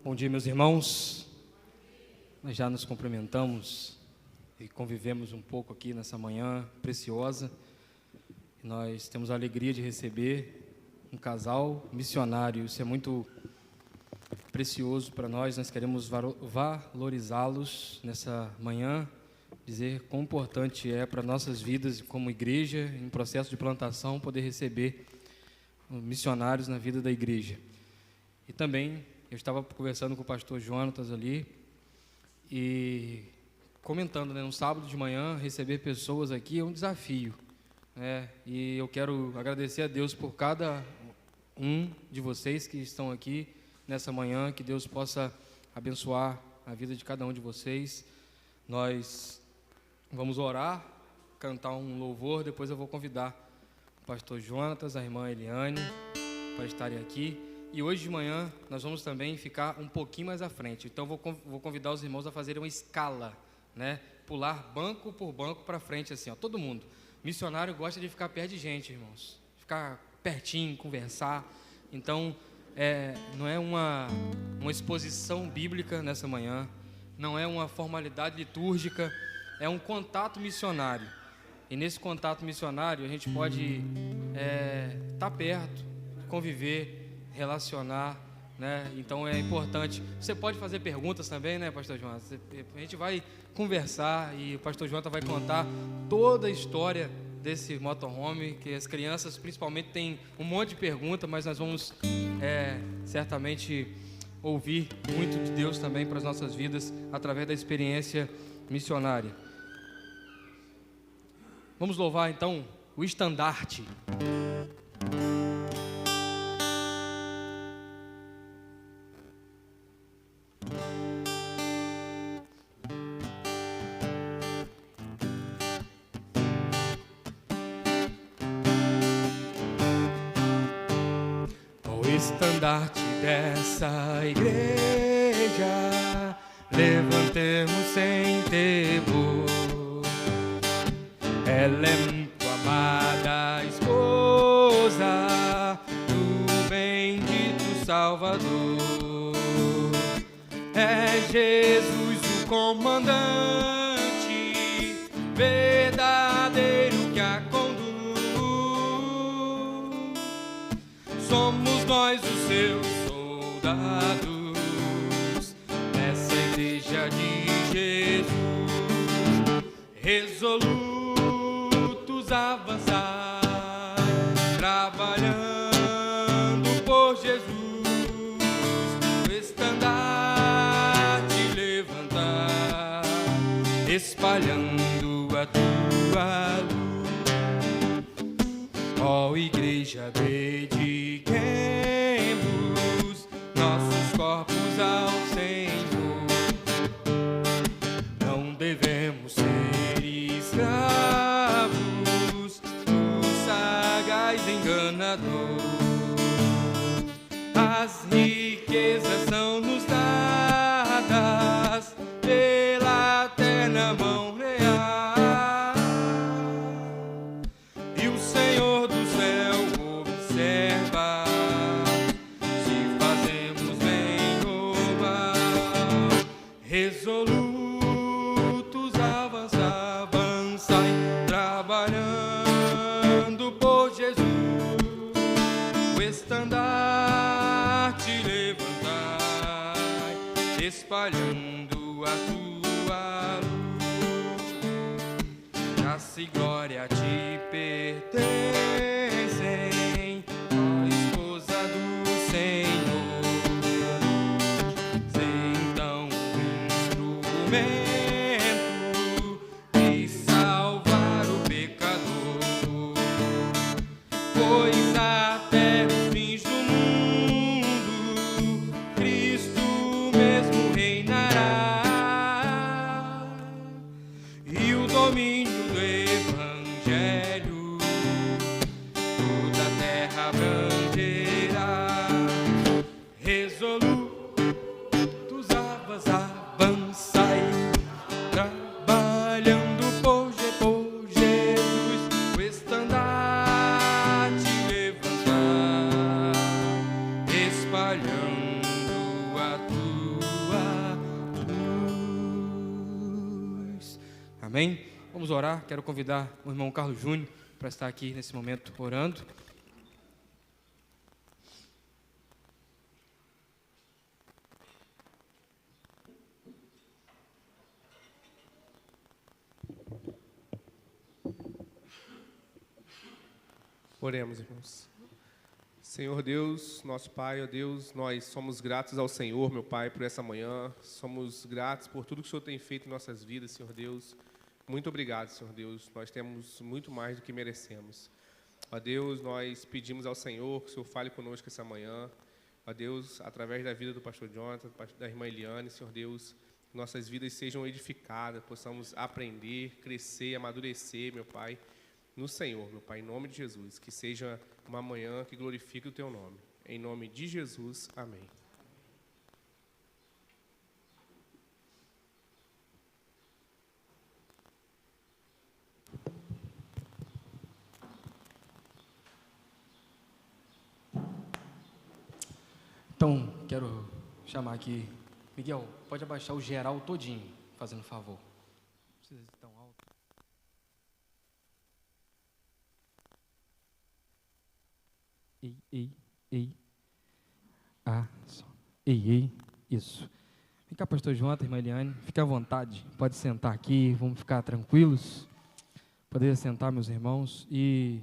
Bom dia, meus irmãos. Nós já nos cumprimentamos e convivemos um pouco aqui nessa manhã preciosa. Nós temos a alegria de receber um casal missionário. Isso é muito precioso para nós. Nós queremos valorizá-los nessa manhã, dizer quão importante é para nossas vidas como igreja, em processo de plantação, poder receber missionários na vida da igreja. E também eu estava conversando com o pastor Jonatas ali e comentando, no sábado de manhã, receber pessoas aqui é um desafio, né? E eu quero agradecer a Deus por cada um de vocês que estão aqui nessa manhã, que Deus possa abençoar a vida de cada um de vocês. Nós vamos orar, cantar um louvor, depois eu vou convidar o pastor Jonatas, a irmã Eliane, para estarem aqui. E hoje de manhã nós vamos também ficar um pouquinho mais à frente. Então vou convidar os irmãos a fazerem uma escala, né? Pular banco por banco para frente, assim, ó, todo mundo. Missionário gosta de ficar perto de gente, irmãos. Ficar pertinho, conversar. Então, não é uma exposição bíblica nessa manhã, não é uma formalidade litúrgica, é um contato missionário. E nesse contato missionário a gente pode estar perto, conviver, relacionar, né? Então é importante. Você pode fazer perguntas também, né, pastor João? A gente vai conversar e o pastor João vai contar toda a história desse motorhome, que as crianças principalmente têm um monte de perguntas, mas nós vamos certamente ouvir muito de Deus também para as nossas vidas através da experiência missionária. Vamos louvar então o estandarte. Estandarte dessa igreja, levantemos sem temor. Ela é muito amada esposa do bendito Salvador. É Jesus o comandante verdadeiro que a conduz. Somos nós os seus soldados nessa igreja de Jesus, resolutos a avançar, trabalhando por Jesus, o estandarte levantar, espalhando a tua luz. Ó igreja, dediquemos nossos corpos ao Senhor. Não devemos ser escravos do sagaz enganador. As riquezas são nos dadas pela eterna mão real. E o Senhor do céu observa se fazemos bem ou mal. Resolutos avançai, trabalhando por Jesus, o estandarte levantai, espalhando a tua luz. Graça e glória te pertencem, ó esposa do Senhor. Sê então um instrumento de salvar o pecador, pois até os fins do mundo Cristo mesmo reinará, e o domínio do Evangelho toda a terra abrangerá. Resolutos avançai, Amém? Vamos orar. Quero convidar o irmão Carlos Júnior para estar aqui nesse momento orando. Oremos, irmãos. Senhor Deus, nosso Pai, ó Deus, nós somos gratos ao Senhor, meu Pai, por essa manhã. Somos gratos por tudo que o Senhor tem feito em nossas vidas, Senhor Deus. Muito obrigado, Senhor Deus. Nós temos muito mais do que merecemos. Ó Deus, nós pedimos ao Senhor que o Senhor fale conosco essa manhã. Ó Deus, através da vida do pastor Jonathan, da irmã Eliane, Senhor Deus, nossas vidas sejam edificadas, possamos aprender, crescer, amadurecer, meu Pai, no Senhor, meu Pai, em nome de Jesus. Que seja uma manhã que glorifique o Teu nome. Em nome de Jesus, amém. Então, quero chamar aqui, Miguel, pode abaixar o geral todinho, fazendo favor. Não precisa de tão alto. Ei. Só. Ei, isso. Vem cá, pastor Jonathan, irmã Eliane, fique à vontade, pode sentar aqui, vamos ficar tranquilos. Poder sentar, meus irmãos, e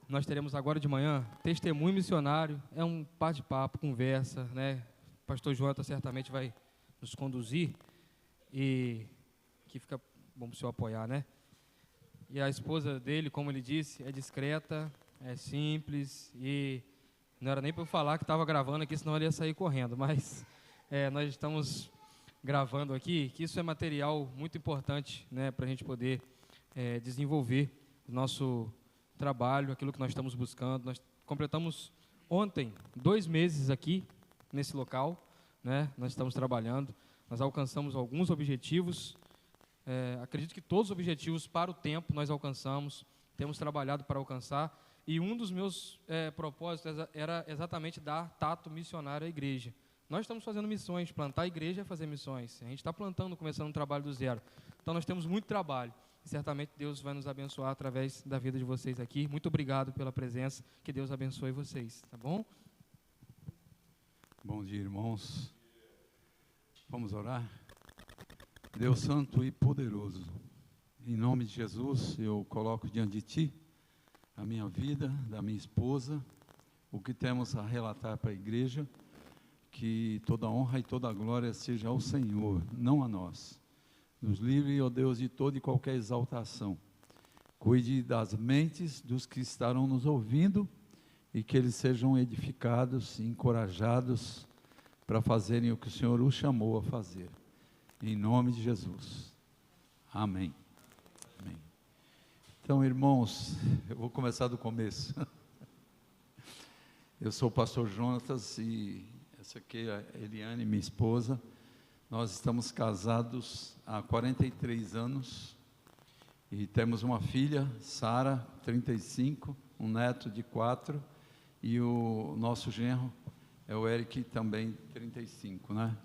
nós teremos agora de manhã testemunho missionário, é um bate-papo, conversa, né? O pastor Jonathan certamente vai nos conduzir, e que fica bom para o senhor apoiar, né? E a esposa dele, como ele disse, é discreta, é simples, e não era nem para eu falar que estava gravando aqui, senão ele ia sair correndo, mas nós estamos gravando aqui, que isso é material muito importante, né, para a gente poder desenvolver o nosso trabalho, aquilo que nós estamos buscando. Nós completamos ontem 2 meses aqui nesse local, né? Nós estamos trabalhando, nós alcançamos alguns objetivos, acredito que todos os objetivos para o tempo nós alcançamos, temos trabalhado para alcançar, e um dos meus propósitos era exatamente dar tato missionário à igreja. Nós estamos fazendo missões, plantar a igreja é fazer missões, a gente está plantando, começando um trabalho do zero, então nós temos muito trabalho. Certamente Deus vai nos abençoar através da vida de vocês aqui. Muito obrigado pela presença. Que Deus abençoe vocês, tá bom? Bom dia, irmãos. Vamos orar? Deus santo e poderoso, em nome de Jesus, eu coloco diante de Ti a minha vida, da minha esposa, o que temos a relatar para a igreja, que toda honra e toda glória seja ao Senhor, não a nós. Nos livre, ó Deus, de toda e qualquer exaltação. Cuide das mentes dos que estarão nos ouvindo e que eles sejam edificados e encorajados para fazerem o que o Senhor os chamou a fazer. Em nome de Jesus. Amém. Amém. Então, irmãos, eu vou começar do começo. Eu sou o pastor Jonatas e essa aqui é a Eliane, minha esposa. Nós estamos casados há 43 anos e temos uma filha, Sara, 35, um neto de 4, e o nosso genro é o Eric, também 35, né?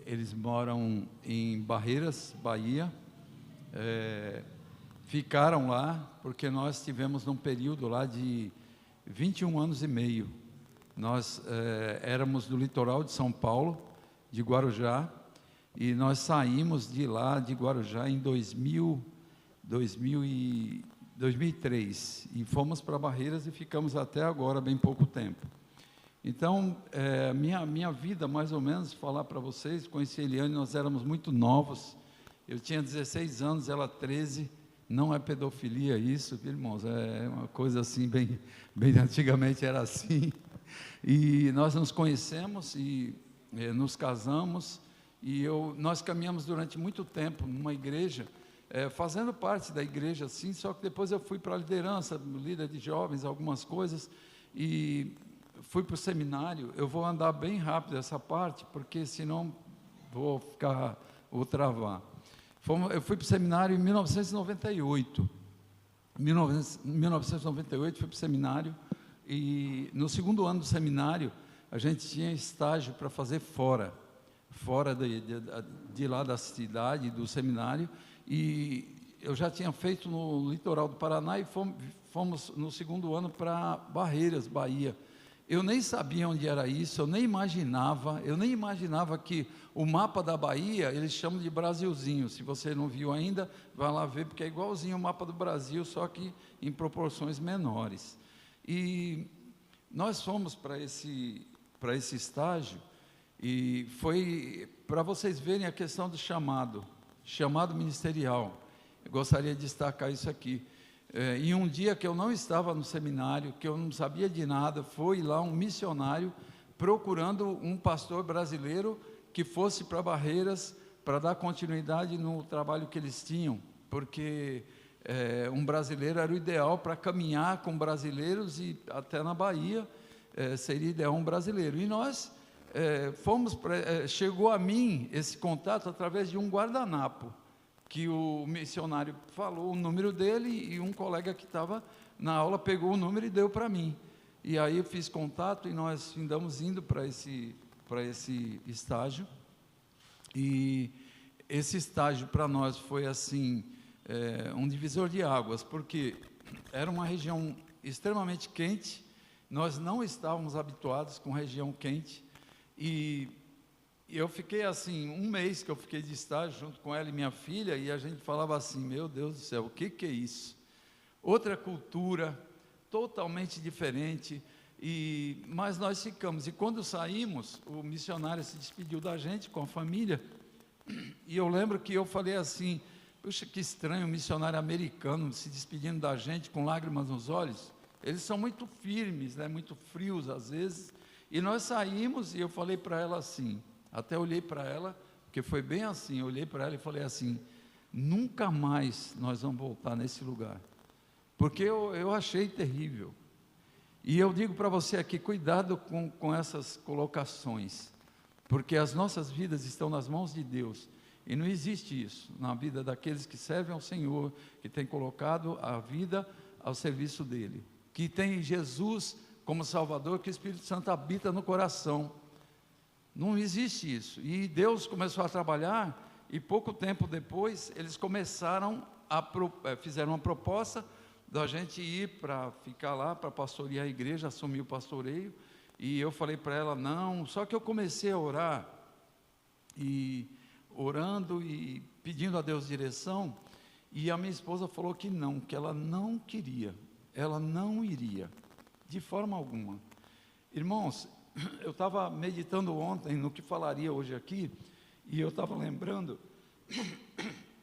Eles moram em Barreiras, Bahia, ficaram lá porque nós tivemos num período lá de 21 anos e meio. Nós éramos do litoral de São Paulo, de Guarujá, e nós saímos de lá, de Guarujá, em 2003, e fomos para Barreiras e ficamos até agora, bem pouco tempo. Então, minha vida, mais ou menos, falar para vocês, conheci a Eliane, nós éramos muito novos, eu tinha 16 anos, ela 13, não é pedofilia isso, irmãos, é uma coisa assim, bem antigamente era assim, e nós nos conhecemos e nos casamos, e nós caminhamos durante muito tempo numa igreja, fazendo parte da igreja assim, só que depois eu fui para a liderança, líder de jovens, algumas coisas, e fui para o seminário. Eu vou andar bem rápido essa parte, porque senão vou travar. Eu fui para o seminário em 1998. Em 1998 fui para o seminário, e no segundo ano do seminário, a gente tinha estágio para fazer fora fora de lá da cidade, do seminário, e eu já tinha feito no litoral do Paraná e fomos no segundo ano para Barreiras, Bahia. Eu nem sabia onde era isso, eu nem imaginava que o mapa da Bahia, eles chamam de Brasilzinho. Se você não viu ainda, vai lá ver, porque é igualzinho o mapa do Brasil, só que em proporções menores. E nós fomos para esse estágio, e foi para vocês verem a questão do chamado ministerial. Eu gostaria de destacar isso aqui. Em um dia que eu não estava no seminário, que eu não sabia de nada, foi lá um missionário procurando um pastor brasileiro que fosse para Barreiras para dar continuidade no trabalho que eles tinham, porque um brasileiro era o ideal para caminhar com brasileiros, e até na Bahia seria ideal um brasileiro. E nós chegou a mim esse contato através de um guardanapo, que o missionário falou o número dele, e um colega que estava na aula pegou o número e deu para mim. E aí eu fiz contato e nós andamos indo para esse estágio. E esse estágio para nós foi assim, um divisor de águas, porque era uma região extremamente quente, nós não estávamos habituados com região quente, e eu fiquei assim, um mês que eu fiquei de estágio junto com ela e minha filha, e a gente falava assim, meu Deus do céu, o que é isso? Outra cultura, totalmente diferente, mas nós ficamos. E quando saímos, o missionário se despediu da gente com a família, e eu lembro que eu falei assim, puxa, que estranho, um missionário americano se despedindo da gente com lágrimas nos olhos. Eles são muito firmes, né, muito frios às vezes. E nós saímos, e eu falei para ela assim, até olhei para ela, porque foi bem assim, eu olhei para ela e falei assim, nunca mais nós vamos voltar nesse lugar, porque eu achei terrível. E eu digo para você aqui, cuidado com essas colocações, porque as nossas vidas estão nas mãos de Deus, e não existe isso na vida daqueles que servem ao Senhor, que têm colocado a vida ao serviço dEle, que tem Jesus como Salvador, que o Espírito Santo habita no coração. Não existe isso. E Deus começou a trabalhar, e pouco tempo depois eles começaram fizeram uma proposta da gente ir para ficar lá, para pastorear a igreja, assumir o pastoreio. E eu falei para ela, não. Só que eu comecei a orar, e orando e pedindo a Deus direção, e a minha esposa falou que não, que ela não queria, ela não iria, de forma alguma. Irmãos, eu estava meditando ontem no que falaria hoje aqui, e eu estava lembrando,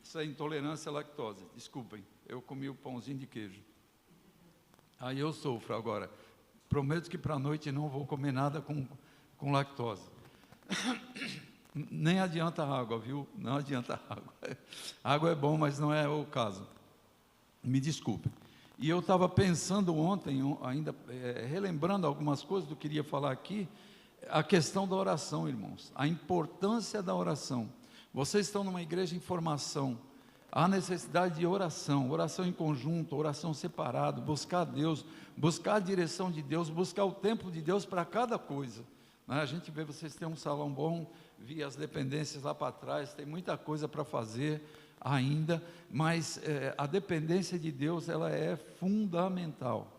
isso é intolerância à lactose, desculpem, eu comi o pãozinho de queijo, aí eu sofro agora, prometo que para a noite não vou comer nada com lactose, nem adianta água, viu, não adianta água, água é bom, mas não é o caso, me desculpem. E eu estava pensando ontem, ainda relembrando algumas coisas que eu queria falar aqui, a questão da oração, irmãos, a importância da oração. Vocês estão numa igreja em formação, há necessidade de oração, oração em conjunto, oração separada, buscar Deus, buscar a direção de Deus, buscar o tempo de Deus para cada coisa. A gente vê, vocês têm um salão bom, vi as dependências lá para trás, tem muita coisa para fazer ainda, mas a dependência de Deus, ela é fundamental.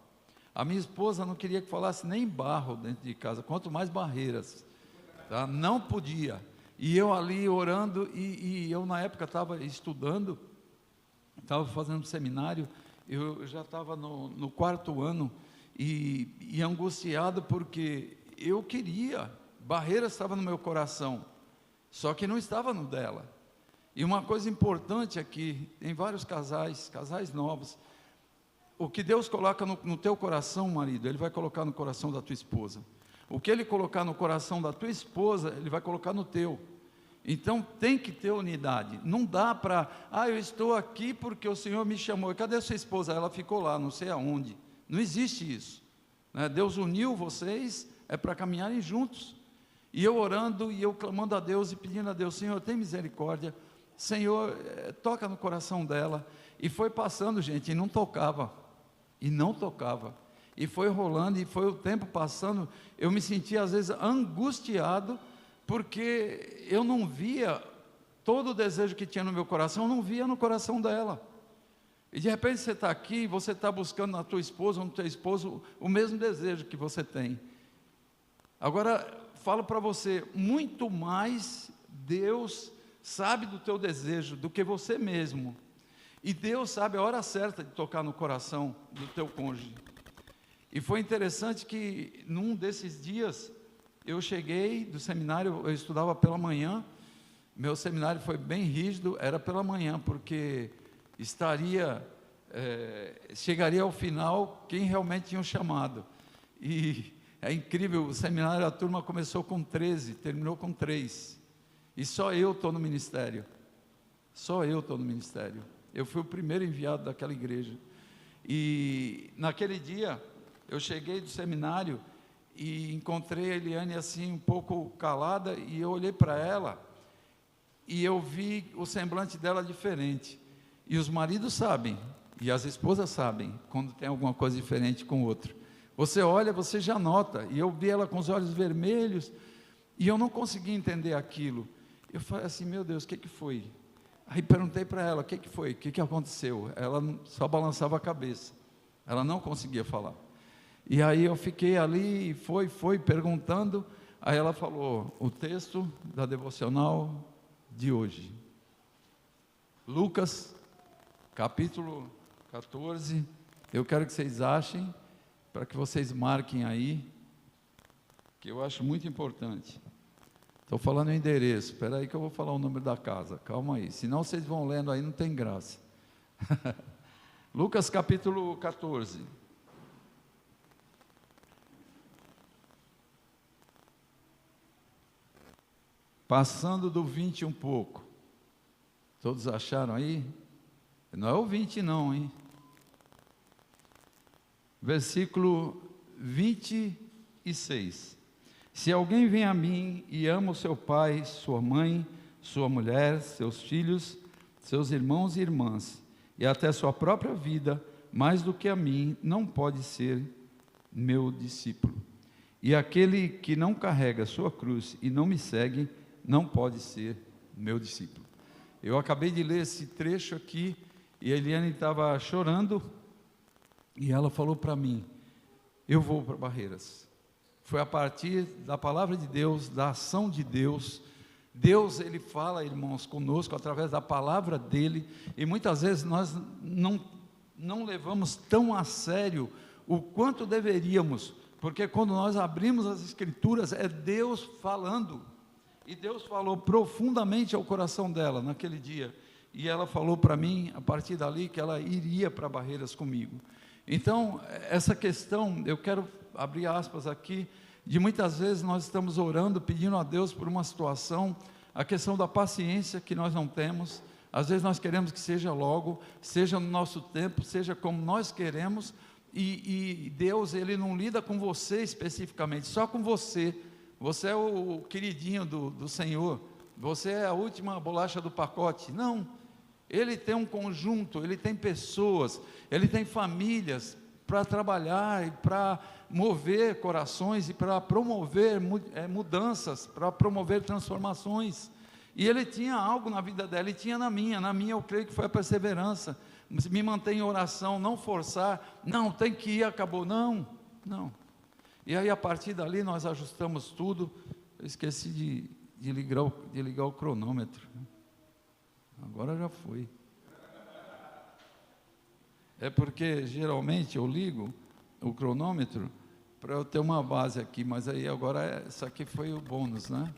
A minha esposa não queria que falasse nem barro dentro de casa, quanto mais barreiras, tá? Não podia, e eu ali orando, e eu na época estava estudando, estava fazendo seminário, eu já estava no 4º ano, e angustiado, porque eu queria, barreiras estavam no meu coração, só que não estava no dela. E uma coisa importante aqui, tem vários casais novos, o que Deus coloca no teu coração, marido, Ele vai colocar no coração da tua esposa. O que Ele colocar no coração da tua esposa, Ele vai colocar no teu. Então tem que ter unidade, não dá para, eu estou aqui porque o Senhor me chamou, e cadê a sua esposa? Ela ficou lá, não sei aonde. Não existe isso, né? Deus uniu vocês, é para caminharem juntos. E eu orando, e eu clamando a Deus, e pedindo a Deus, Senhor, tem misericórdia, Senhor, toca no coração dela. E foi passando, gente, e não tocava, e foi rolando, e foi o tempo passando. Eu me sentia às vezes angustiado, porque eu não via todo o desejo que tinha no meu coração, eu não via no coração dela. E de repente você está aqui, você está buscando na tua esposa ou no teu esposo o mesmo desejo que você tem. Agora, falo para você, muito mais Deus sabe do teu desejo do que você mesmo. E Deus sabe a hora certa de tocar no coração do teu cônjuge. E foi interessante que num desses dias, eu cheguei do seminário, eu estudava pela manhã, meu seminário foi bem rígido, era pela manhã, porque chegaria ao final quem realmente tinha o chamado. E é incrível, o seminário, a turma começou com 13, terminou com 3. E só eu estou no ministério. Só eu estou no ministério. Eu fui o primeiro enviado daquela igreja. E naquele dia, eu cheguei do seminário e encontrei a Eliane assim, um pouco calada, e eu olhei para ela e eu vi o semblante dela diferente. E os maridos sabem, e as esposas sabem, quando tem alguma coisa diferente com o outro. Você olha, você já nota. E eu vi ela com os olhos vermelhos, e eu não conseguia entender aquilo. Eu falei assim, meu Deus, o que foi? Aí perguntei para ela, o que foi? O que aconteceu? Ela só balançava a cabeça. Ela não conseguia falar. E aí eu fiquei ali, foi perguntando. Aí ela falou, o texto da devocional de hoje. Lucas, capítulo 14. Eu quero que vocês achem, para que vocês marquem aí, que eu acho muito importante. Estou falando o endereço, espera aí que eu vou falar o número da casa, calma aí, senão vocês vão lendo aí, não tem graça. Lucas capítulo 14. Passando do 20 um pouco. Todos acharam aí? Não é o 20 não, hein? Versículo 26. Se alguém vem a mim e ama o seu pai, sua mãe, sua mulher, seus filhos, seus irmãos e irmãs, e até sua própria vida, mais do que a mim, não pode ser meu discípulo. E aquele que não carrega sua cruz e não me segue, não pode ser meu discípulo. Eu acabei de ler esse trecho aqui, e a Eliane estava chorando, e ela falou para mim, eu vou para Barreiras. Foi a partir da palavra de Deus, da ação de Deus. Deus, Ele fala, irmãos, conosco através da palavra dEle, e muitas vezes nós não levamos tão a sério o quanto deveríamos, porque quando nós abrimos as Escrituras, é Deus falando, e Deus falou profundamente ao coração dela naquele dia, e ela falou para mim, a partir dali, que ela iria para Barreiras comigo. Então, essa questão, eu quero abrir aspas aqui, de muitas vezes nós estamos orando, pedindo a Deus por uma situação, a questão da paciência que nós não temos, às vezes nós queremos que seja logo, seja no nosso tempo, seja como nós queremos, e Deus, Ele não lida com você especificamente, só com você. Você é o queridinho do Senhor, você é a última bolacha do pacote. Não, Ele tem um conjunto, Ele tem pessoas, Ele tem famílias para trabalhar e para mover corações e para promover mudanças, para promover transformações. E Ele tinha algo na vida dela, e tinha na minha eu creio que foi a perseverança, me manter em oração, não forçar, não, tem que ir, acabou, não. E aí a partir dali nós ajustamos tudo. Eu esqueci de ligar o cronômetro, agora já foi. É porque geralmente eu ligo o cronômetro para eu ter uma base aqui, mas aí agora isso aqui foi o bônus, né?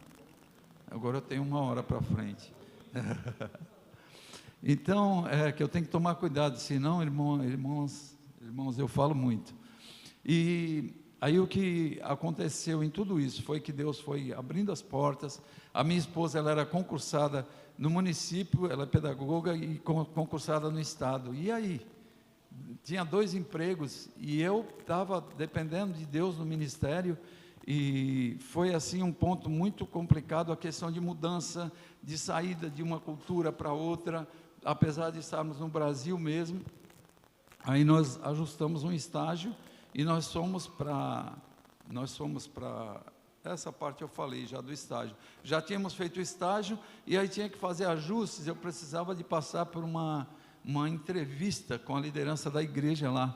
Agora eu tenho 1 hora para frente. Então, é que eu tenho que tomar cuidado, senão, irmãos, eu falo muito. E aí o que aconteceu em tudo isso foi que Deus foi abrindo as portas. A minha esposa, ela era concursada no município, ela é pedagoga e concursada no estado. E aí? Tinha 2 empregos e eu estava dependendo de Deus no ministério, e foi assim um ponto muito complicado, a questão de mudança, de saída de uma cultura para outra, apesar de estarmos no Brasil mesmo. Aí nós ajustamos um estágio e nós fomos para Essa parte eu falei já do estágio. Já tínhamos feito o estágio e aí tinha que fazer ajustes. Eu precisava de passar por uma entrevista com a liderança da igreja lá.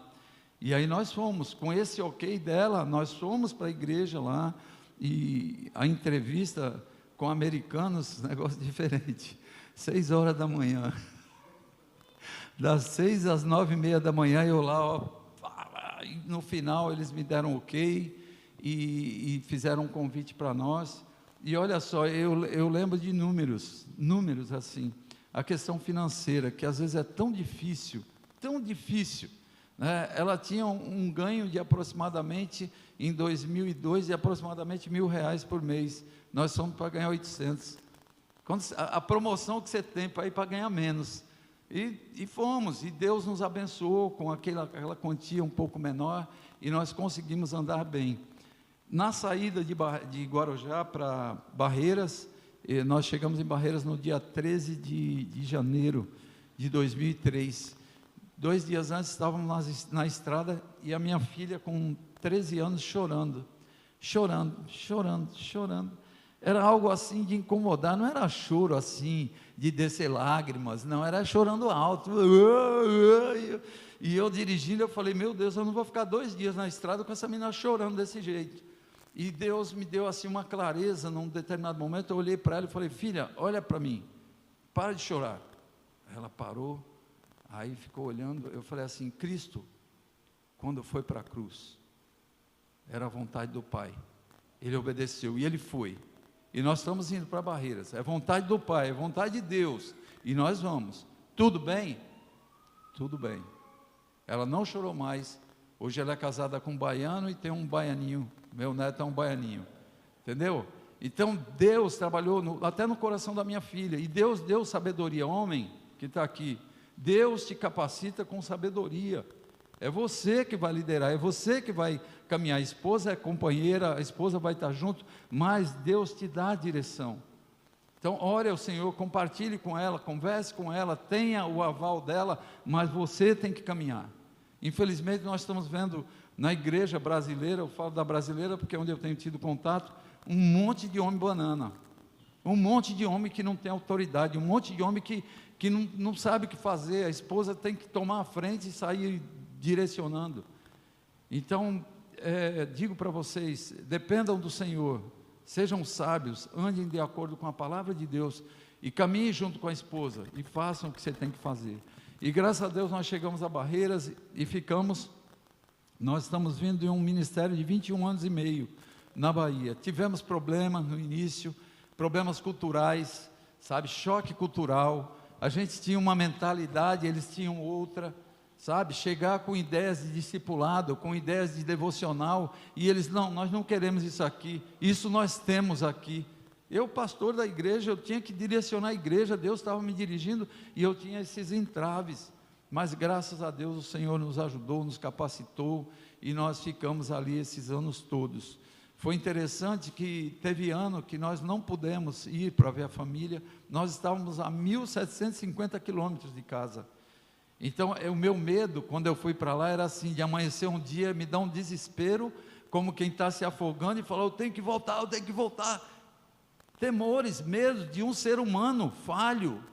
E aí nós fomos, com esse ok dela, nós fomos para a igreja lá. E a entrevista com americanos, negócio diferente. 6 horas da manhã. Das 6 às 9h30 da manhã, eu lá, ó, e no final eles me deram ok e fizeram um convite para nós. E olha só, eu lembro de números assim, a questão financeira, que às vezes é tão difícil, né? Ela tinha um ganho de aproximadamente, em 2002, de aproximadamente R$1.000 por mês. Nós fomos para ganhar 800. A promoção que você tem para ir para ganhar menos. E fomos, e Deus nos abençoou com aquela quantia um pouco menor, e nós conseguimos andar bem. Na saída de Guarujá para Barreiras, nós chegamos em Barreiras no dia 13 de janeiro de 2003. 2 dias antes estávamos na estrada, e a minha filha com 13 anos chorando. Era algo assim de incomodar, não era choro assim, de descer lágrimas, não, era chorando alto. E eu dirigindo, eu falei, meu Deus, eu não vou ficar 2 dias na estrada com essa menina chorando desse jeito. E Deus me deu assim uma clareza, num determinado momento, eu olhei para ela e falei, filha, olha para mim, para de chorar. Ela parou, aí ficou olhando, eu falei assim, Cristo, quando foi para a cruz, era a vontade do Pai, Ele obedeceu, e Ele foi. E nós estamos indo para Barreiras, é vontade do Pai, é vontade de Deus, e nós vamos. Tudo bem? Tudo bem. Ela não chorou mais. Hoje ela é casada com um baiano e tem um baianinho. Meu neto é um baianinho. Entendeu? Então Deus trabalhou até no coração da minha filha. E Deus deu sabedoria. Homem que está aqui, Deus te capacita com sabedoria. É você que vai liderar, é você que vai caminhar. A esposa é companheira, a esposa vai estar junto, mas Deus te dá a direção. Então, ore ao Senhor, compartilhe com ela, converse com ela, tenha o aval dela, mas você tem que caminhar. Infelizmente, nós estamos vendo na igreja brasileira, eu falo da brasileira porque é onde eu tenho tido contato, um monte de homem banana, um monte de homem que não tem autoridade, um monte de homem que não sabe o que fazer, a esposa tem que tomar a frente e sair direcionando. Então, digo para vocês, dependam do Senhor, sejam sábios, andem de acordo com a palavra de Deus e caminhem junto com a esposa e façam o que você tem que fazer. E graças a Deus nós chegamos a Barreiras e nós estamos vindo de um ministério de 21 anos e meio na Bahia. Tivemos problemas no início, problemas culturais, sabe, choque cultural. A gente tinha uma mentalidade, eles tinham outra. Sabe, chegar com ideias de discipulado, com ideias de devocional, e eles, não, nós não queremos isso aqui, isso nós temos aqui. Eu, pastor da igreja, eu tinha que direcionar a igreja, Deus estava me dirigindo, e eu tinha esses entraves, mas graças a Deus o Senhor nos ajudou, nos capacitou, e nós ficamos ali esses anos todos. Foi interessante que teve ano que nós não pudemos ir para ver a família, nós estávamos a 1.750 quilômetros de casa. Então, o meu medo, quando eu fui para lá, era assim, de amanhecer um dia, me dar um desespero, como quem está se afogando e falar, eu tenho que voltar. Temores, medos de um ser humano falho,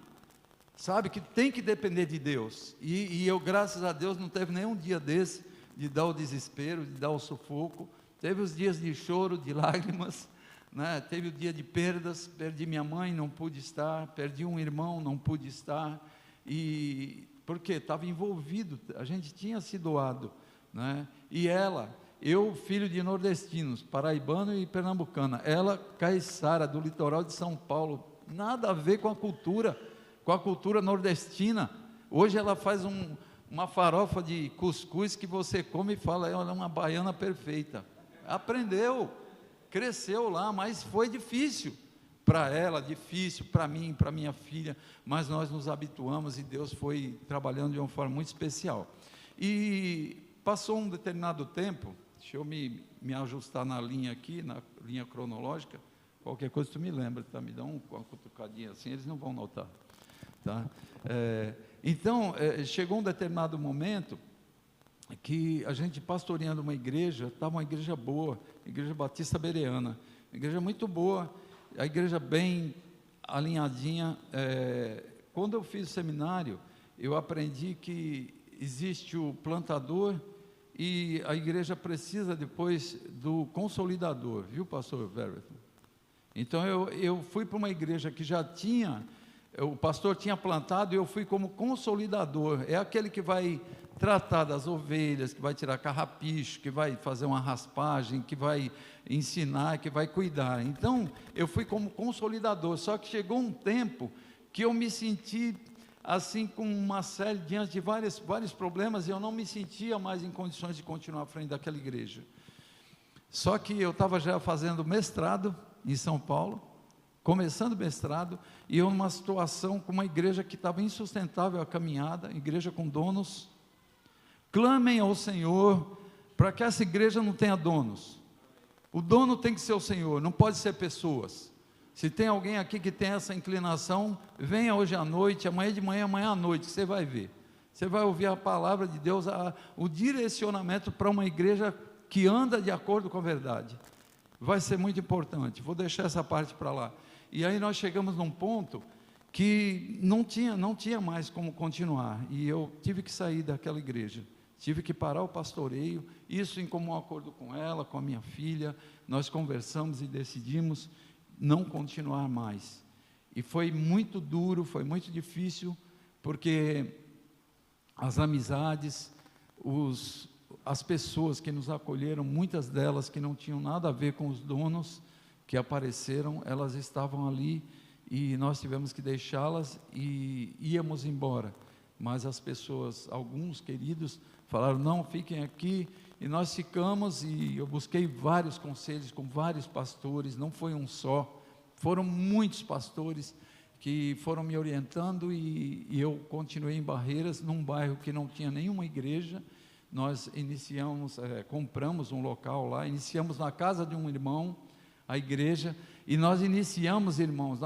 sabe, que tem que depender de Deus. E eu, graças a Deus, não teve nenhum dia desse, de dar o desespero, de dar o sufoco. Teve os dias de choro, de lágrimas, né? Teve o dia de perdas, perdi minha mãe, não pude estar, perdi um irmão, não pude estar, porque estava envolvido, a gente tinha se doado, né? E eu filho de nordestinos, paraibano e pernambucana, ela caiçara do litoral de São Paulo, nada a ver com a cultura nordestina. Hoje ela faz uma farofa de cuscuz que você come e fala, ela é uma baiana perfeita. Aprendeu, cresceu lá, mas foi difícil. Para ela, difícil, para mim, para minha filha, mas nós nos habituamos e Deus foi trabalhando de uma forma muito especial. E passou um determinado tempo, deixa eu me ajustar na linha aqui, na linha cronológica, qualquer coisa tu me lembra, tá? Me dá uma cutucadinha assim, eles não vão notar. Tá? Então, chegou um determinado momento que a gente pastoreando uma igreja, estava uma igreja boa, Igreja Batista Bereana, igreja muito boa, a igreja bem alinhadinha. Quando eu fiz o seminário, eu aprendi que existe o plantador e a igreja precisa depois do consolidador, viu, pastor Verberton? Então eu fui para uma igreja que já tinha, o pastor tinha plantado, e eu fui como consolidador. É aquele que vai tratar das ovelhas, que vai tirar carrapicho, que vai fazer uma raspagem, que vai ensinar, que vai cuidar. Então eu fui como consolidador, só que chegou um tempo que eu me senti assim com uma série, diante de vários problemas, e eu não me sentia mais em condições de continuar à frente daquela igreja. Só que eu estava já fazendo mestrado em São Paulo, começando mestrado, e eu numa situação com uma igreja que estava insustentável a caminhada, igreja com donos. Clamem ao Senhor para que essa igreja não tenha donos. O dono tem que ser o Senhor, não pode ser pessoas. Se tem alguém aqui que tem essa inclinação, venha hoje à noite, amanhã de manhã, amanhã à noite, você vai ver. Você vai ouvir a palavra de Deus, o direcionamento para uma igreja que anda de acordo com a verdade. Vai ser muito importante. Vou deixar essa parte para lá. E aí nós chegamos num ponto que não tinha mais como continuar. E eu tive que sair daquela igreja. Tive que parar o pastoreio, isso em comum acordo com ela, com a minha filha. Nós conversamos e decidimos não continuar mais. E foi muito duro, foi muito difícil, porque as amizades, as pessoas que nos acolheram, muitas delas que não tinham nada a ver com os donos que apareceram, elas estavam ali e nós tivemos que deixá-las e íamos embora. Mas as pessoas, alguns queridos, falaram, não, fiquem aqui, e nós ficamos, e eu busquei vários conselhos com vários pastores, não foi um só, foram muitos pastores que foram me orientando, e eu continuei em Barreiras, num bairro que não tinha nenhuma igreja. Nós iniciamos, compramos um local lá, iniciamos na casa de um irmão, a igreja, e nós iniciamos, irmãos,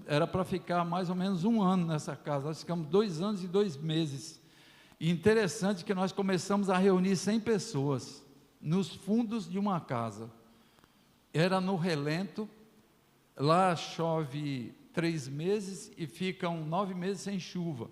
era para ficar mais ou menos 1 ano nessa casa, nós ficamos 2 anos e 2 meses, e interessante que nós começamos a reunir 100 pessoas, nos fundos de uma casa, era no relento, lá chove 3 meses e ficam 9 meses sem chuva.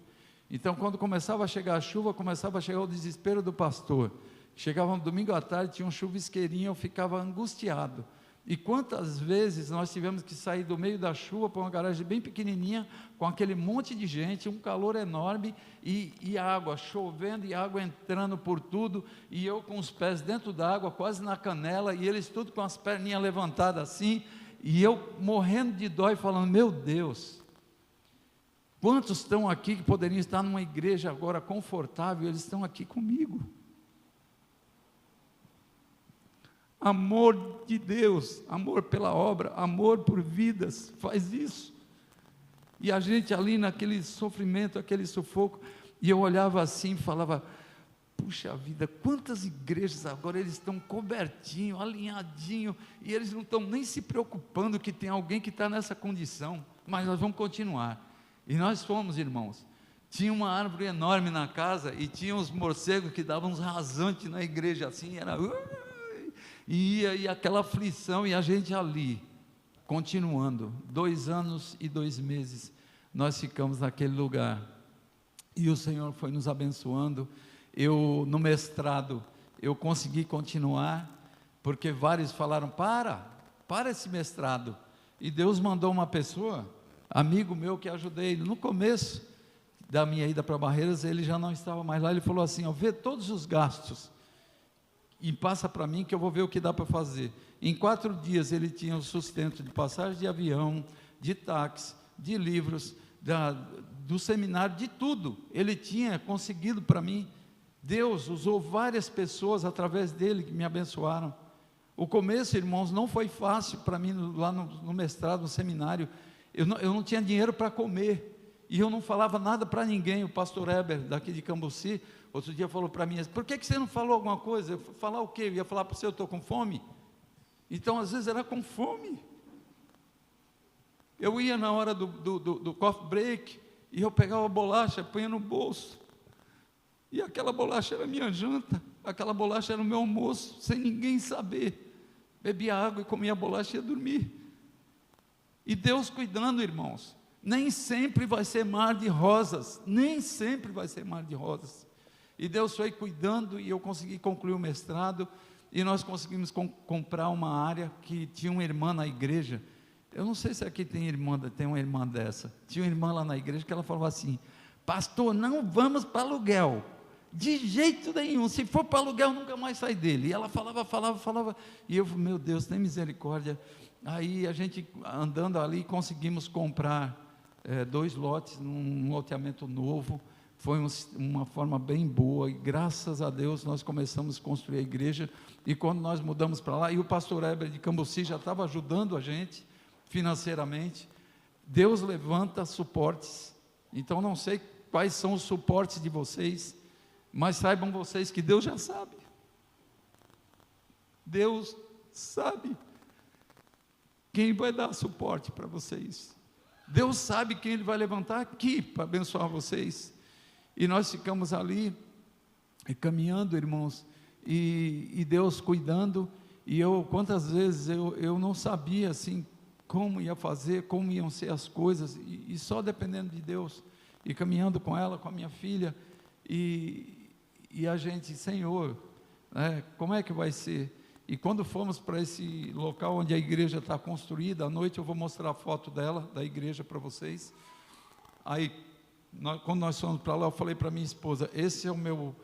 Então, quando começava a chegar a chuva, começava a chegar o desespero do pastor. Chegava no domingo à tarde, tinha um chuvisqueirinho, eu ficava angustiado. E quantas vezes nós tivemos que sair do meio da chuva para uma garagem bem pequenininha, com aquele monte de gente, um calor enorme, e água chovendo, e água entrando por tudo, e eu com os pés dentro da água, quase na canela, e eles tudo com as perninhas levantadas assim, e eu morrendo de dó e falando, meu Deus, quantos estão aqui que poderiam estar numa igreja agora confortável, eles estão aqui comigo. Amor de Deus, amor pela obra, amor por vidas, faz isso. E a gente ali naquele sofrimento, aquele sufoco, e eu olhava assim e falava, puxa vida, quantas igrejas agora eles estão cobertinho, alinhadinho, e eles não estão nem se preocupando que tem alguém que está nessa condição, mas nós vamos continuar. E nós fomos, irmãos. Tinha uma árvore enorme na casa, e tinha uns morcegos que davam uns rasantes na igreja, assim, era... E aquela aflição, e a gente ali, continuando, 2 anos e 2 meses, nós ficamos naquele lugar, e o Senhor foi nos abençoando. Eu, no mestrado, eu consegui continuar, porque vários falaram, para esse mestrado, e Deus mandou uma pessoa, amigo meu, que ajudei ele, no começo da minha ida para Barreiras, ele já não estava mais lá, ele falou assim, vê todos os gastos, e passa para mim que eu vou ver o que dá para fazer. Em 4 dias ele tinha o sustento de passagem de avião, de táxi, de livros, do seminário, de tudo. Ele tinha conseguido para mim. Deus usou várias pessoas através dele que me abençoaram. O começo, irmãos, não foi fácil para mim lá no mestrado, no seminário. Eu não tinha dinheiro para comer, e eu não falava nada para ninguém. O pastor Heber, daqui de Cambuci, outro dia falou para mim, por que você não falou alguma coisa? Eu falar o quê? Eu ia falar para você, eu estou com fome? Então, às vezes, era com fome. Eu ia na hora do coffee break, e eu pegava a bolacha, punha no bolso, e aquela bolacha era minha janta, aquela bolacha era o meu almoço, sem ninguém saber. bebia água e comia bolacha e ia dormir. E Deus cuidando, irmãos. Nem sempre vai ser mar de rosas, nem sempre vai ser mar de rosas. E Deus foi cuidando e eu consegui concluir o mestrado e nós conseguimos comprar uma área que tinha uma irmã na igreja. Eu não sei se aqui tem uma irmã dessa. Tinha uma irmã lá na igreja que ela falava assim: pastor, não vamos para aluguel, de jeito nenhum, se for para aluguel nunca mais sai dele. E ela falava, e eu, meu Deus, tem misericórdia. Aí a gente andando ali conseguimos comprar 2 lotes num loteamento novo. Foi uma forma bem boa, e graças a Deus nós começamos a construir a igreja. E quando nós mudamos para lá, e o pastor Heber de Cambuci já estava ajudando a gente financeiramente. Deus levanta suportes. Então não sei quais são os suportes de vocês, mas saibam vocês que Deus já sabe. Deus sabe quem vai dar suporte para vocês. Deus sabe quem Ele vai levantar aqui para abençoar vocês. E nós ficamos ali, caminhando, irmãos, e Deus cuidando. E quantas vezes eu não sabia, assim, como ia fazer, como iam ser as coisas, e só dependendo de Deus, e caminhando com ela, com a minha filha, e a gente, Senhor, como é que vai ser? E quando fomos para esse local onde a igreja está construída, à noite eu vou mostrar a foto dela, da igreja, para vocês. Aí, quando nós fomos para lá, eu falei para minha esposa: esse é o meu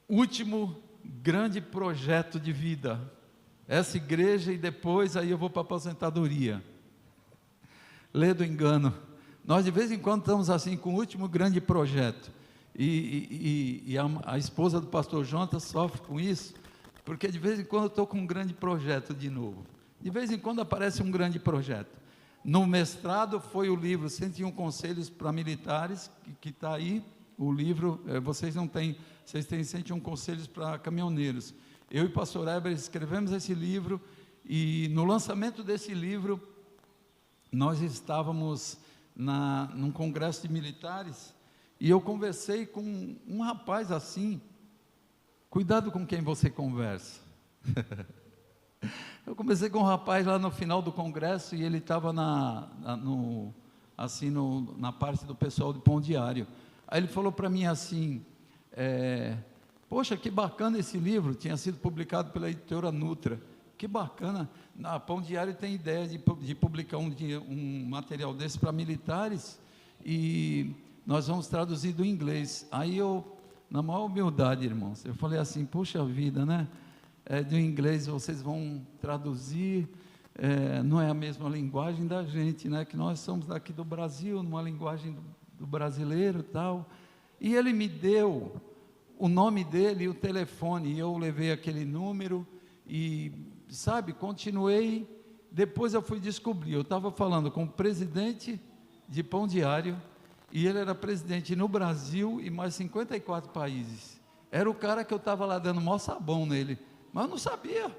último grande projeto de vida, essa igreja, e depois aí eu vou para a aposentadoria. Lê do engano. Nós de vez em quando estamos assim com o último grande projeto, e a esposa do pastor Jonathan sofre com isso, porque de vez em quando eu estou com um grande projeto de novo, de vez em quando aparece um grande projeto. No mestrado foi o livro 101 Conselhos para Militares, que está aí, o livro. Vocês têm 101 Conselhos para Caminhoneiros. Eu e o pastor Heber escrevemos esse livro, e no lançamento desse livro, nós estávamos num congresso de militares, e eu conversei com um rapaz assim. Cuidado com quem você conversa. Eu conversei com um rapaz lá no final do congresso, e ele estava na parte do pessoal de Pão Diário. Aí ele falou para mim assim: poxa, que bacana esse livro, tinha sido publicado pela editora Nutra, que bacana. A Pão Diário tem ideia de publicar um material desse para militares, e nós vamos traduzir do inglês. Aí eu, na maior humildade, irmãos, eu falei assim: poxa vida, né? Do inglês vocês vão traduzir, não é a mesma linguagem da gente, né? Que nós somos daqui do Brasil, numa linguagem do brasileiro e tal. E ele me deu o nome dele e o telefone, e eu levei aquele número, e, sabe, continuei. Depois eu fui descobrir, eu estava falando com o presidente de Pão Diário, e ele era presidente no Brasil e mais 54 países. Era o cara que eu estava lá dando maior sabão nele, mas eu não sabia.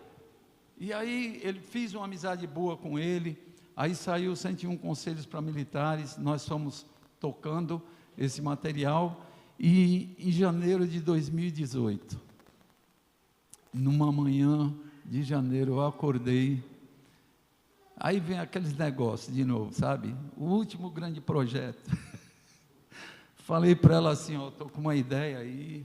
E aí fiz uma amizade boa com ele. Aí saiu 101 Conselhos para Militares, nós fomos tocando esse material, e em janeiro de 2018, numa manhã de janeiro, eu acordei. Aí vem aqueles negócios de novo, sabe? O último grande projeto. Falei para ela assim: estou com uma ideia aí,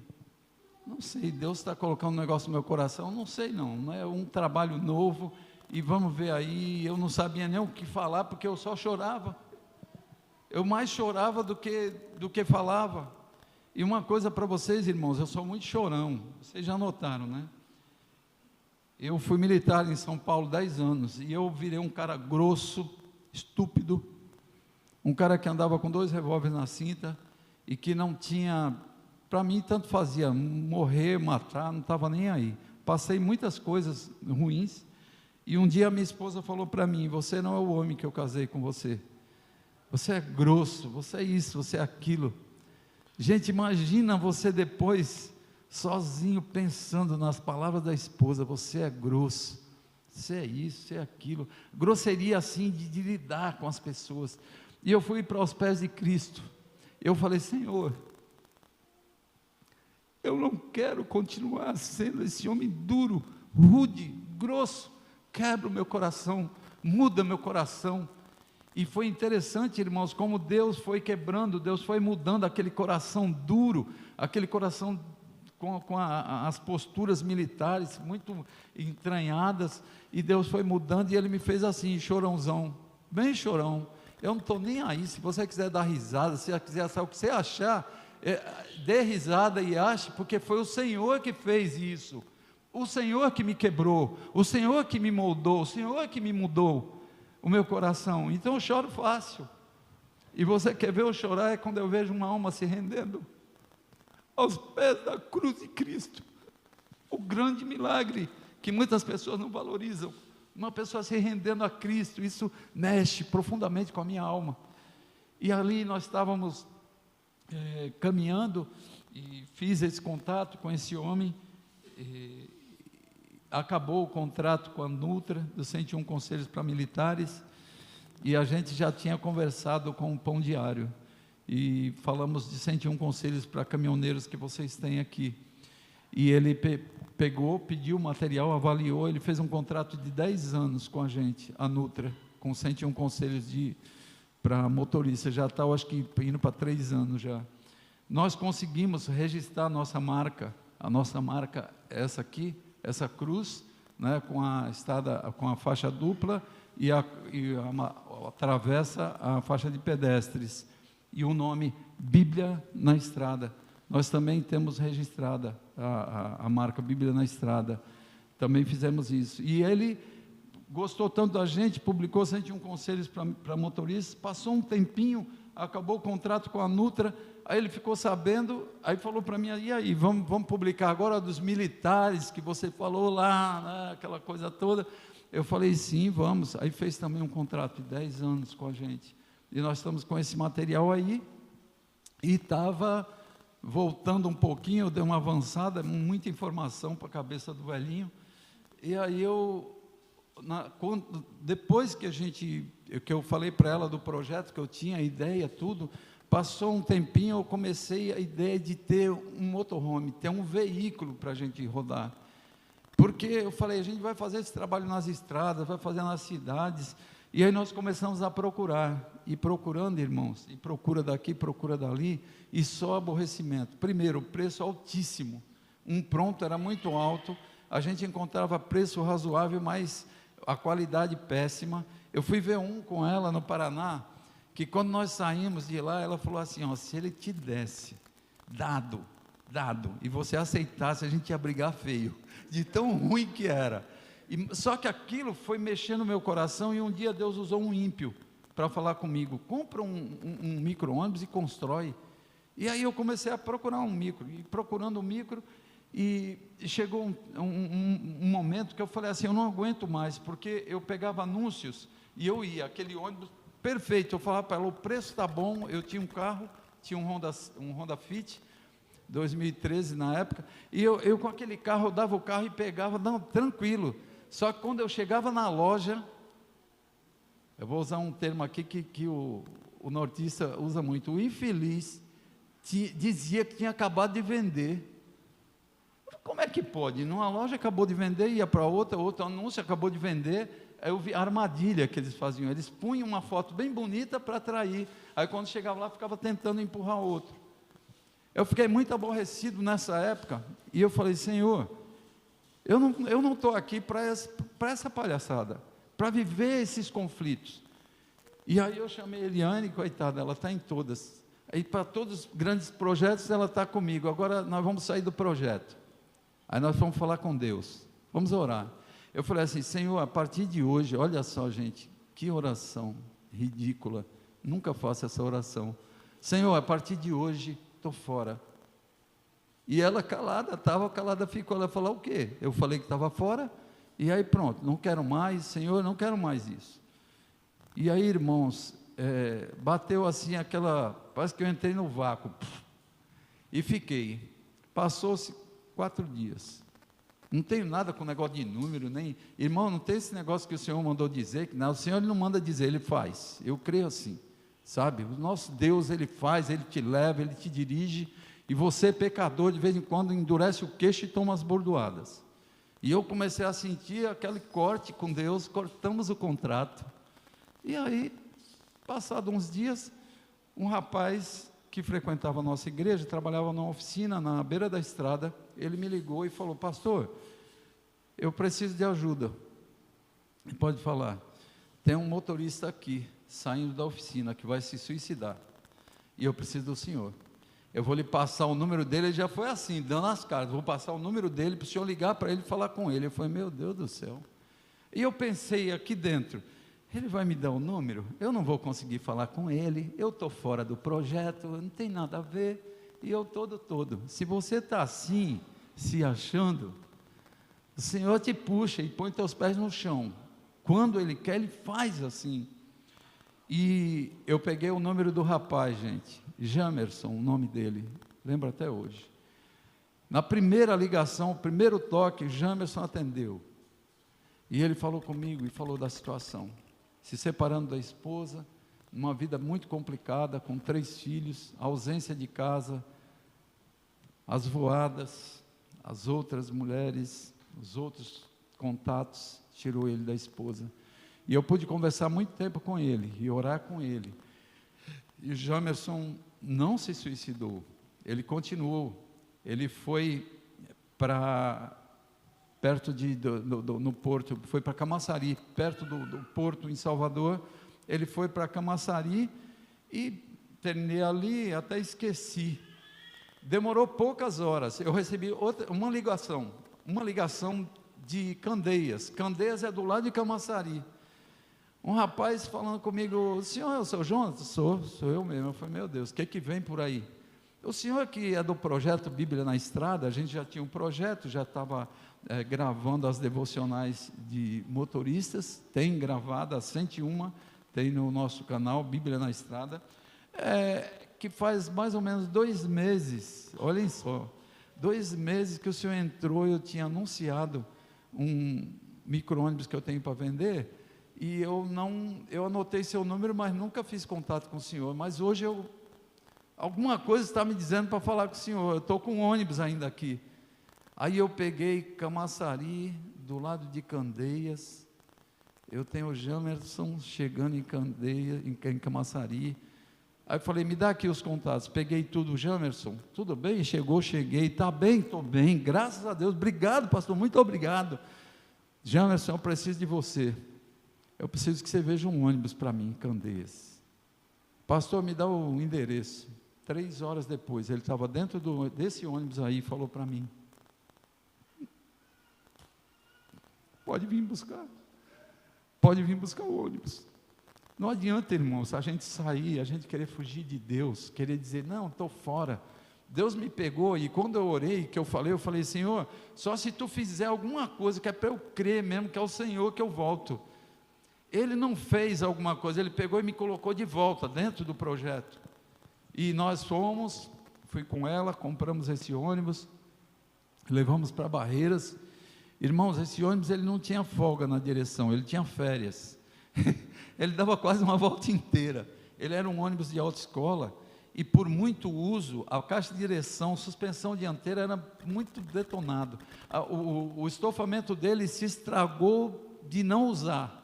não sei, Deus está colocando um negócio no meu coração, não sei não é um trabalho novo, e vamos ver aí. Eu não sabia nem o que falar, porque eu só chorava, eu mais chorava do que falava. E uma coisa para vocês, irmãos, eu sou muito chorão, vocês já notaram, né? Eu fui militar em São Paulo 10 anos, e eu virei um cara grosso, estúpido, um cara que andava com 2 revólveres na cinta, e que não tinha, para mim tanto fazia, morrer, matar, não estava nem aí. Passei muitas coisas ruins, e um dia minha esposa falou para mim: você não é o homem que eu casei com você, você é grosso, você é isso, você é aquilo. Gente, imagina você depois, sozinho, pensando nas palavras da esposa: você é grosso, você é isso, você é aquilo. Grosseria assim de lidar com as pessoas. E eu fui para os pés de Cristo. Eu falei: Senhor, eu não quero continuar sendo esse homem duro, rude, grosso, quebra o meu coração, muda meu coração. E foi interessante, irmãos, como Deus foi quebrando, Deus foi mudando aquele coração duro, aquele coração com as posturas militares muito entranhadas, e Deus foi mudando, e Ele me fez assim, chorãozão, bem chorão. Eu não estou nem aí, se você quiser dar risada, se você quiser saber o que você achar, dê risada e ache, porque foi o Senhor que fez isso, o Senhor que me quebrou, o Senhor que me moldou, o Senhor que me mudou o meu coração. Então eu choro fácil. E você quer ver eu chorar? É quando eu vejo uma alma se rendendo aos pés da cruz de Cristo. O grande milagre que muitas pessoas não valorizam. Uma pessoa se rendendo a Cristo, isso mexe profundamente com a minha alma. E ali nós estávamos caminhando, e fiz esse contato com esse homem. Acabou o contrato com a Nutra, dos 101 Conselhos para Militares, e a gente já tinha conversado com o Pão Diário, e falamos de 101 conselhos para caminhoneiros que vocês têm aqui, e ele pegou, pediu o material, avaliou, ele fez um contrato de 10 anos com a gente, a Nutra, com 101 conselhos para motorista, já está, acho que indo para 3 anos já. Nós conseguimos registrar a nossa marca essa aqui, essa cruz, né, com a faixa dupla e atravessa a faixa de pedestres, e o nome Bíblia na Estrada. Nós também temos registrada a marca Bíblia na Estrada, também fizemos isso, e ele gostou tanto da gente, publicou 101 conselhos para motoristas, passou um tempinho, acabou o contrato com a Nutra, aí ele ficou sabendo, aí falou para mim, e aí, vamos publicar agora dos militares, que você falou lá, né, aquela coisa toda. Eu falei, sim, vamos. Aí fez também um contrato de 10 anos com a gente, e nós estamos com esse material aí, e estava voltando um pouquinho, deu uma avançada, muita informação para a cabeça do velhinho, e aí depois que eu falei para ela do projeto, que eu tinha a ideia, tudo, passou um tempinho, eu comecei a ideia de ter um motorhome, ter um veículo para a gente rodar, porque eu falei, a gente vai fazer esse trabalho nas estradas, vai fazer nas cidades, e aí nós começamos a procurar, e procurando, irmãos, e procura daqui, procura dali, e só aborrecimento. Primeiro, o preço altíssimo, um pronto era muito alto, a gente encontrava preço razoável, mas a qualidade péssima. Eu fui ver um com ela no Paraná, que quando nós saímos de lá, ela falou assim, ó, se ele te desse dado, e você aceitasse, a gente ia brigar feio, de tão ruim que era. Só que aquilo foi mexendo no meu coração, e um dia Deus usou um ímpio para falar comigo, compra um micro-ônibus e constrói. E aí eu comecei a procurar um micro, e procurando um micro, e chegou um momento que eu falei assim, eu não aguento mais, porque eu pegava anúncios, e eu ia, aquele ônibus perfeito, eu falava para ela, o preço está bom, eu tinha um carro, tinha um Honda Fit, 2013 na época, e eu com aquele carro, eu dava o carro e pegava, não, tranquilo, só que quando eu chegava na loja, eu vou usar um termo aqui que o nortista usa muito, o infeliz dizia que tinha acabado de vender. Como é que pode? Numa loja acabou de vender, ia para outro anúncio acabou de vender. Aí eu vi a armadilha que eles faziam, eles punham uma foto bem bonita para atrair, aí quando chegava lá ficava tentando empurrar outro. Eu fiquei muito aborrecido nessa época, e eu falei, Senhor, eu não estou aqui para essa palhaçada, para viver esses conflitos. E aí eu chamei a Eliane, coitada, ela está em todas, aí para todos os grandes projetos ela está comigo, agora nós vamos sair do projeto, aí nós vamos falar com Deus, vamos orar. Eu falei assim, Senhor, a partir de hoje, olha só gente, que oração ridícula, nunca faço essa oração. Senhor, a partir de hoje, estou fora. E ela calada, estava calada, ficou, ela falou o quê? Eu falei que estava fora, e aí pronto, não quero mais, Senhor, não quero mais isso. E aí, irmãos, bateu assim parece que eu entrei no vácuo, e fiquei, passou-se 4 dias, não tenho nada com negócio de número, nem, irmão, não tem esse negócio que o Senhor mandou dizer, que não, o Senhor ele não manda dizer, Ele faz, eu creio assim, sabe, o nosso Deus, Ele faz, Ele te leva, Ele te dirige, e você, pecador, de vez em quando endurece o queixo e toma as bordoadas, E eu comecei a sentir aquele corte com Deus, cortamos o contrato. E aí, passados uns dias, um rapaz que frequentava a nossa igreja, trabalhava numa oficina na beira da estrada, ele me ligou e falou: pastor, eu preciso de ajuda. E pode falar, tem um motorista aqui, saindo da oficina, que vai se suicidar, e eu preciso do senhor. Eu vou lhe passar o número dele. Ele já foi assim, dando as cartas, vou passar o número dele para o senhor ligar para ele e falar com ele. Eu falei: meu Deus do céu. E eu pensei aqui dentro, ele vai me dar o número? Eu não vou conseguir falar com ele, eu estou fora do projeto, não tem nada a ver, e eu todo. Se você está assim, se achando, o Senhor te puxa e põe teus pés no chão. Quando Ele quer, Ele faz assim. E eu peguei o número do rapaz, gente, Jamerson, o nome dele, lembro até hoje. Na primeira ligação, o primeiro toque, Jamerson atendeu. E ele falou comigo e falou da situação. Se separando da esposa, uma vida muito complicada, com 3 filhos, ausência de casa, as voadas, as outras mulheres, os outros contatos, tirou ele da esposa. E eu pude conversar muito tempo com ele, e orar com ele. E o Jamerson não se suicidou, ele continuou, ele foi para perto no Porto, foi para Camaçari, perto do Porto, em Salvador. Ele foi para Camaçari e terminei ali, até esqueci. Demorou poucas horas, eu recebi uma ligação de Candeias. Candeias é do lado de Camaçari. Um rapaz falando comigo: o senhor é o seu Jonas? Sou eu mesmo. Eu falei: meu Deus, o que vem por aí? O senhor que é do projeto Bíblia na Estrada, a gente já tinha um projeto, já estava gravando as devocionais de motoristas, tem gravado as 101, tem no nosso canal Bíblia na Estrada, que faz mais ou menos 2 meses, olhem só, 2 meses que o senhor entrou. Eu tinha anunciado um micro-ônibus que eu tenho para vender, e eu anotei seu número, mas nunca fiz contato com o senhor. Mas hoje alguma coisa está me dizendo para falar com o senhor. Eu estou com um ônibus ainda aqui. Aí eu peguei Camaçari, do lado de Candeias. Eu tenho o Jamerson chegando em Candeias, em Camaçari. Aí eu falei: me dá aqui os contatos. Peguei tudo. Jamerson, tudo bem? Cheguei. Está bem? Estou bem, graças a Deus. Obrigado, pastor, muito obrigado. Jamerson, eu preciso de você. Eu preciso que você veja um ônibus para mim em Candeias. Pastor, me dá o endereço. 3 horas depois, ele estava dentro desse ônibus aí e falou para mim: pode vir buscar o ônibus. Não adianta, irmãos, a gente sair, a gente querer fugir de Deus, querer dizer: não, estou fora. Deus me pegou, e quando eu orei, eu falei: Senhor, só se tu fizer alguma coisa que é para eu crer mesmo que é o Senhor que eu volto. Ele não fez alguma coisa, ele pegou e me colocou de volta dentro do projeto. E nós fui com ela, compramos esse ônibus, levamos para Barreiras. Irmãos, esse ônibus ele não tinha folga na direção, ele tinha férias. Ele dava quase uma volta inteira. Ele era um ônibus de autoescola, e por muito uso, a caixa de direção, suspensão dianteira era muito detonado. O estofamento dele se estragou de não usar,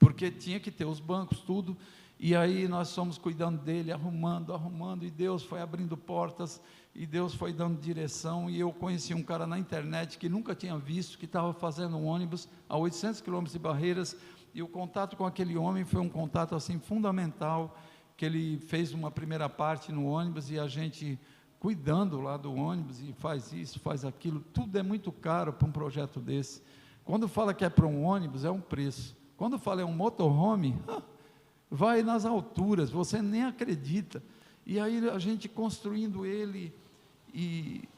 porque tinha que ter os bancos, tudo. E aí nós fomos cuidando dele, arrumando, e Deus foi abrindo portas, e Deus foi dando direção. E eu conheci um cara na internet que nunca tinha visto, que estava fazendo um ônibus a 800 quilômetros de Barreiras, e o contato com aquele homem foi um contato assim fundamental, que ele fez uma primeira parte no ônibus, e a gente cuidando lá do ônibus, e faz isso, faz aquilo. Tudo é muito caro para um projeto desse. Quando fala que é para um ônibus, é um preço. Quando fala é um motorhome, vai nas alturas, você nem acredita. E aí a gente construindo ele, e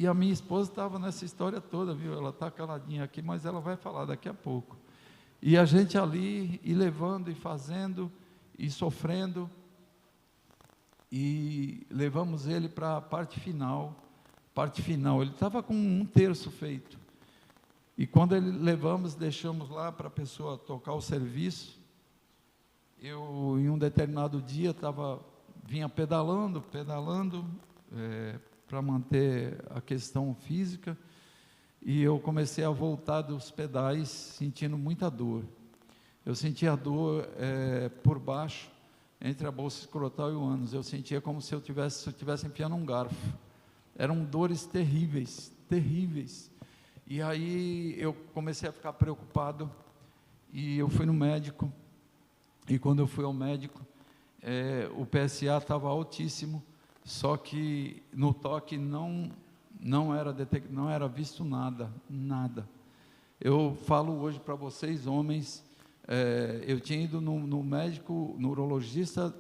a minha esposa estava nessa história toda, viu? Ela está caladinha aqui, mas ela vai falar daqui a pouco. E a gente ali, e levando, e fazendo, e sofrendo, e levamos ele para a parte final. Ele estava com 1/3 feito. E quando deixamos lá para a pessoa tocar o serviço, eu, em um determinado dia, vinha pedalando, para manter a questão física, e eu comecei a voltar dos pedais sentindo muita dor. Eu sentia a dor por baixo, entre a bolsa escrotal e o ânus. Eu sentia como se eu tivesse enfiando um garfo. Eram dores terríveis, terríveis. E aí eu comecei a ficar preocupado, e eu fui no médico, e quando eu fui ao médico, o PSA estava altíssimo, só que no toque não era visto nada, nada. Eu falo hoje para vocês, homens, eu tinha ido no médico, no urologista,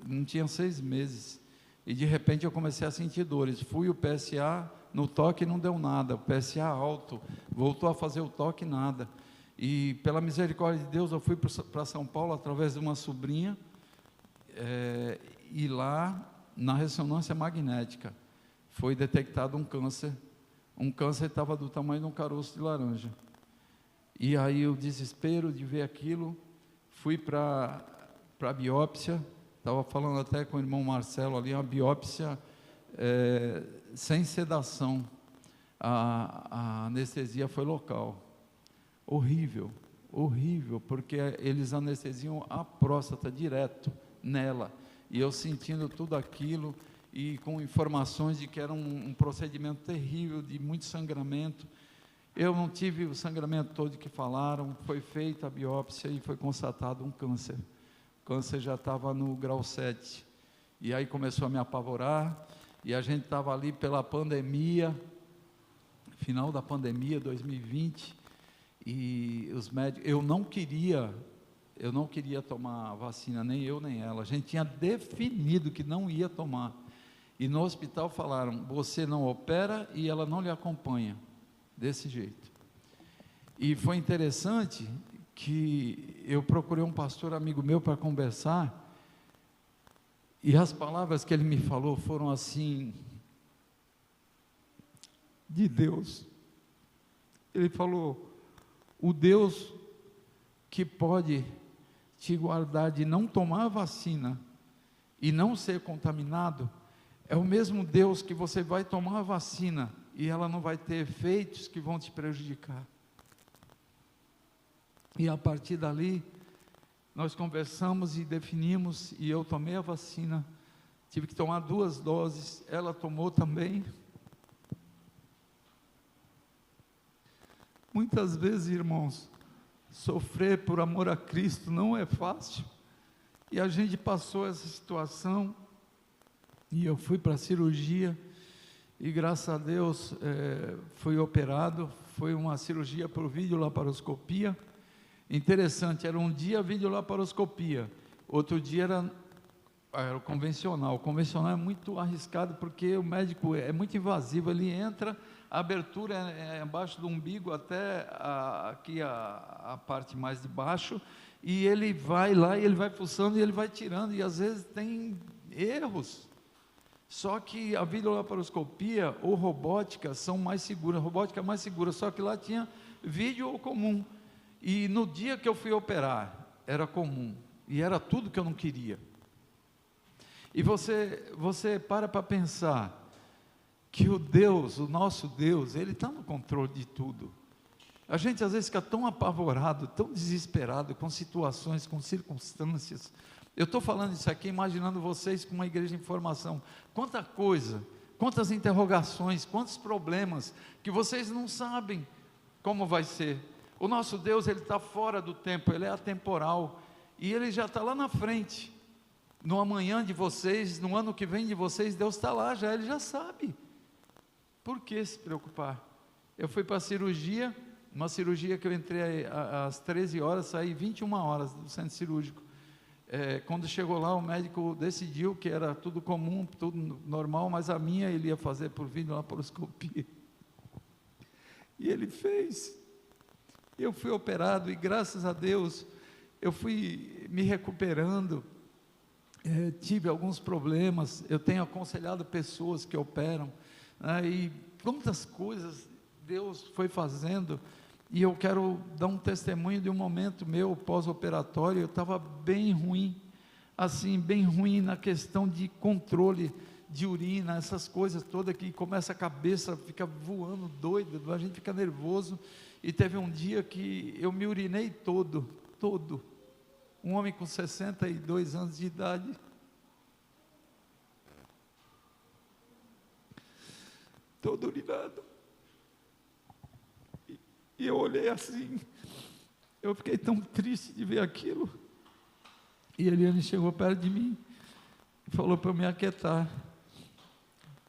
não tinha 6 meses, e de repente eu comecei a sentir dores. Fui o PSA, no toque não deu nada, o PSA alto, voltou a fazer o toque, nada. E pela misericórdia de Deus, eu fui para São Paulo através de uma sobrinha, e lá, na ressonância magnética, foi detectado um câncer estava do tamanho de um caroço de laranja. E aí o desespero de ver aquilo, fui para a biópsia, estava falando até com o irmão Marcelo ali, a biópsia sem sedação, a anestesia foi local. Horrível, horrível, porque eles anestesiam a próstata direto nela, e eu sentindo tudo aquilo, e com informações de que era um procedimento terrível, de muito sangramento. Eu não tive o sangramento todo que falaram, foi feita a biópsia e foi constatado um câncer. O câncer já estava no grau 7, e aí começou a me apavorar, e a gente estava ali pela pandemia, final da pandemia, 2020, e os médicos, eu não queria tomar a vacina, nem eu nem ela. A gente tinha definido que não ia tomar, e no hospital falaram, você não opera e ela não lhe acompanha, desse jeito. E foi interessante que eu procurei um pastor amigo meu para conversar, e as palavras que ele me falou foram assim, de Deus. Ele falou, o Deus que pode te guardar de não tomar a vacina e não ser contaminado, é o mesmo Deus que você vai tomar a vacina e ela não vai ter efeitos que vão te prejudicar. E a partir dali, nós conversamos e definimos, e eu tomei a vacina, tive que tomar 2 doses, ela tomou também. Muitas vezes, irmãos, sofrer por amor a Cristo não é fácil, e a gente passou essa situação, e eu fui para a cirurgia, e graças a Deus fui operado. Foi uma cirurgia por videolaparoscopia. Interessante, era um dia videolaparoscopia, outro dia era o convencional. O convencional é muito arriscado, porque o médico é muito invasivo, ele entra, a abertura é abaixo do umbigo até aqui a parte mais de baixo, e ele vai lá, e ele vai fuçando, e ele vai tirando, e às vezes tem erros. Só que a videolaparoscopia ou robótica são mais seguras, a robótica é mais segura, só que lá tinha vídeo ou comum, e no dia que eu fui operar, era comum, e era tudo que eu não queria. E você para pensar, que o nosso Deus, Ele está no controle de tudo. A gente às vezes fica tão apavorado, tão desesperado com situações, com circunstâncias. Eu estou falando isso aqui, imaginando vocês com uma igreja em formação. Quanta coisa, quantas interrogações, quantos problemas, que vocês não sabem como vai ser. O nosso Deus, Ele está fora do tempo, Ele é atemporal, e Ele já está lá na frente. No amanhã de vocês, no ano que vem de vocês, Deus está lá já, Ele já sabe. Por que se preocupar? Eu fui para a cirurgia, uma cirurgia que eu entrei às 13 horas, saí 21 horas do centro cirúrgico. Quando chegou lá, o médico decidiu que era tudo comum, tudo normal, mas a minha ele ia fazer por videolaparoscopia. E ele fez. Eu fui operado e graças a Deus eu fui me recuperando. Tive alguns problemas, eu tenho aconselhado pessoas que operam, e quantas coisas Deus foi fazendo, e eu quero dar um testemunho de um momento meu pós-operatório. Eu estava bem ruim, assim, bem ruim na questão de controle de urina, essas coisas todas que começa a cabeça, fica voando doido, a gente fica nervoso. E teve um dia que eu me urinei todo. Um homem com 62 anos de idade. Todo urinado. E eu olhei assim, eu fiquei tão triste de ver aquilo. E Eliane chegou perto de mim e falou para eu me aquietar,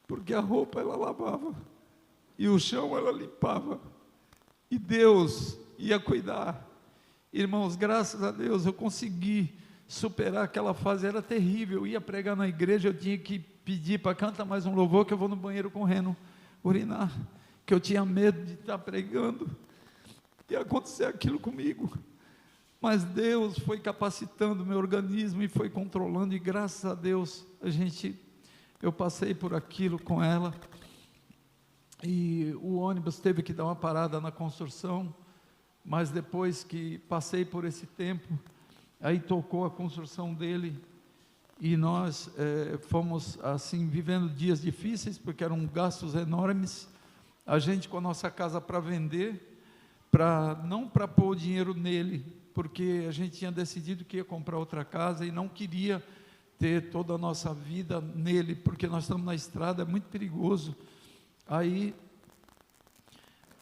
porque a roupa ela lavava e o chão ela limpava e Deus ia cuidar. Irmãos, graças a Deus eu consegui superar aquela fase. Era terrível, eu ia pregar na igreja, eu tinha que pedir para cantar mais um louvor, que eu vou no banheiro correndo urinar, que eu tinha medo de estar pregando e acontecer aquilo comigo. Mas Deus foi capacitando o meu organismo e foi controlando, e graças a Deus eu passei por aquilo com ela. E o ônibus teve que dar uma parada na construção, mas depois que passei por esse tempo, aí tocou a construção dele, e nós fomos assim, vivendo dias difíceis, porque eram gastos enormes, a gente com a nossa casa para vender, não para pôr o dinheiro nele, porque a gente tinha decidido que ia comprar outra casa, e não queria ter toda a nossa vida nele, porque nós estamos na estrada, é muito perigoso. Aí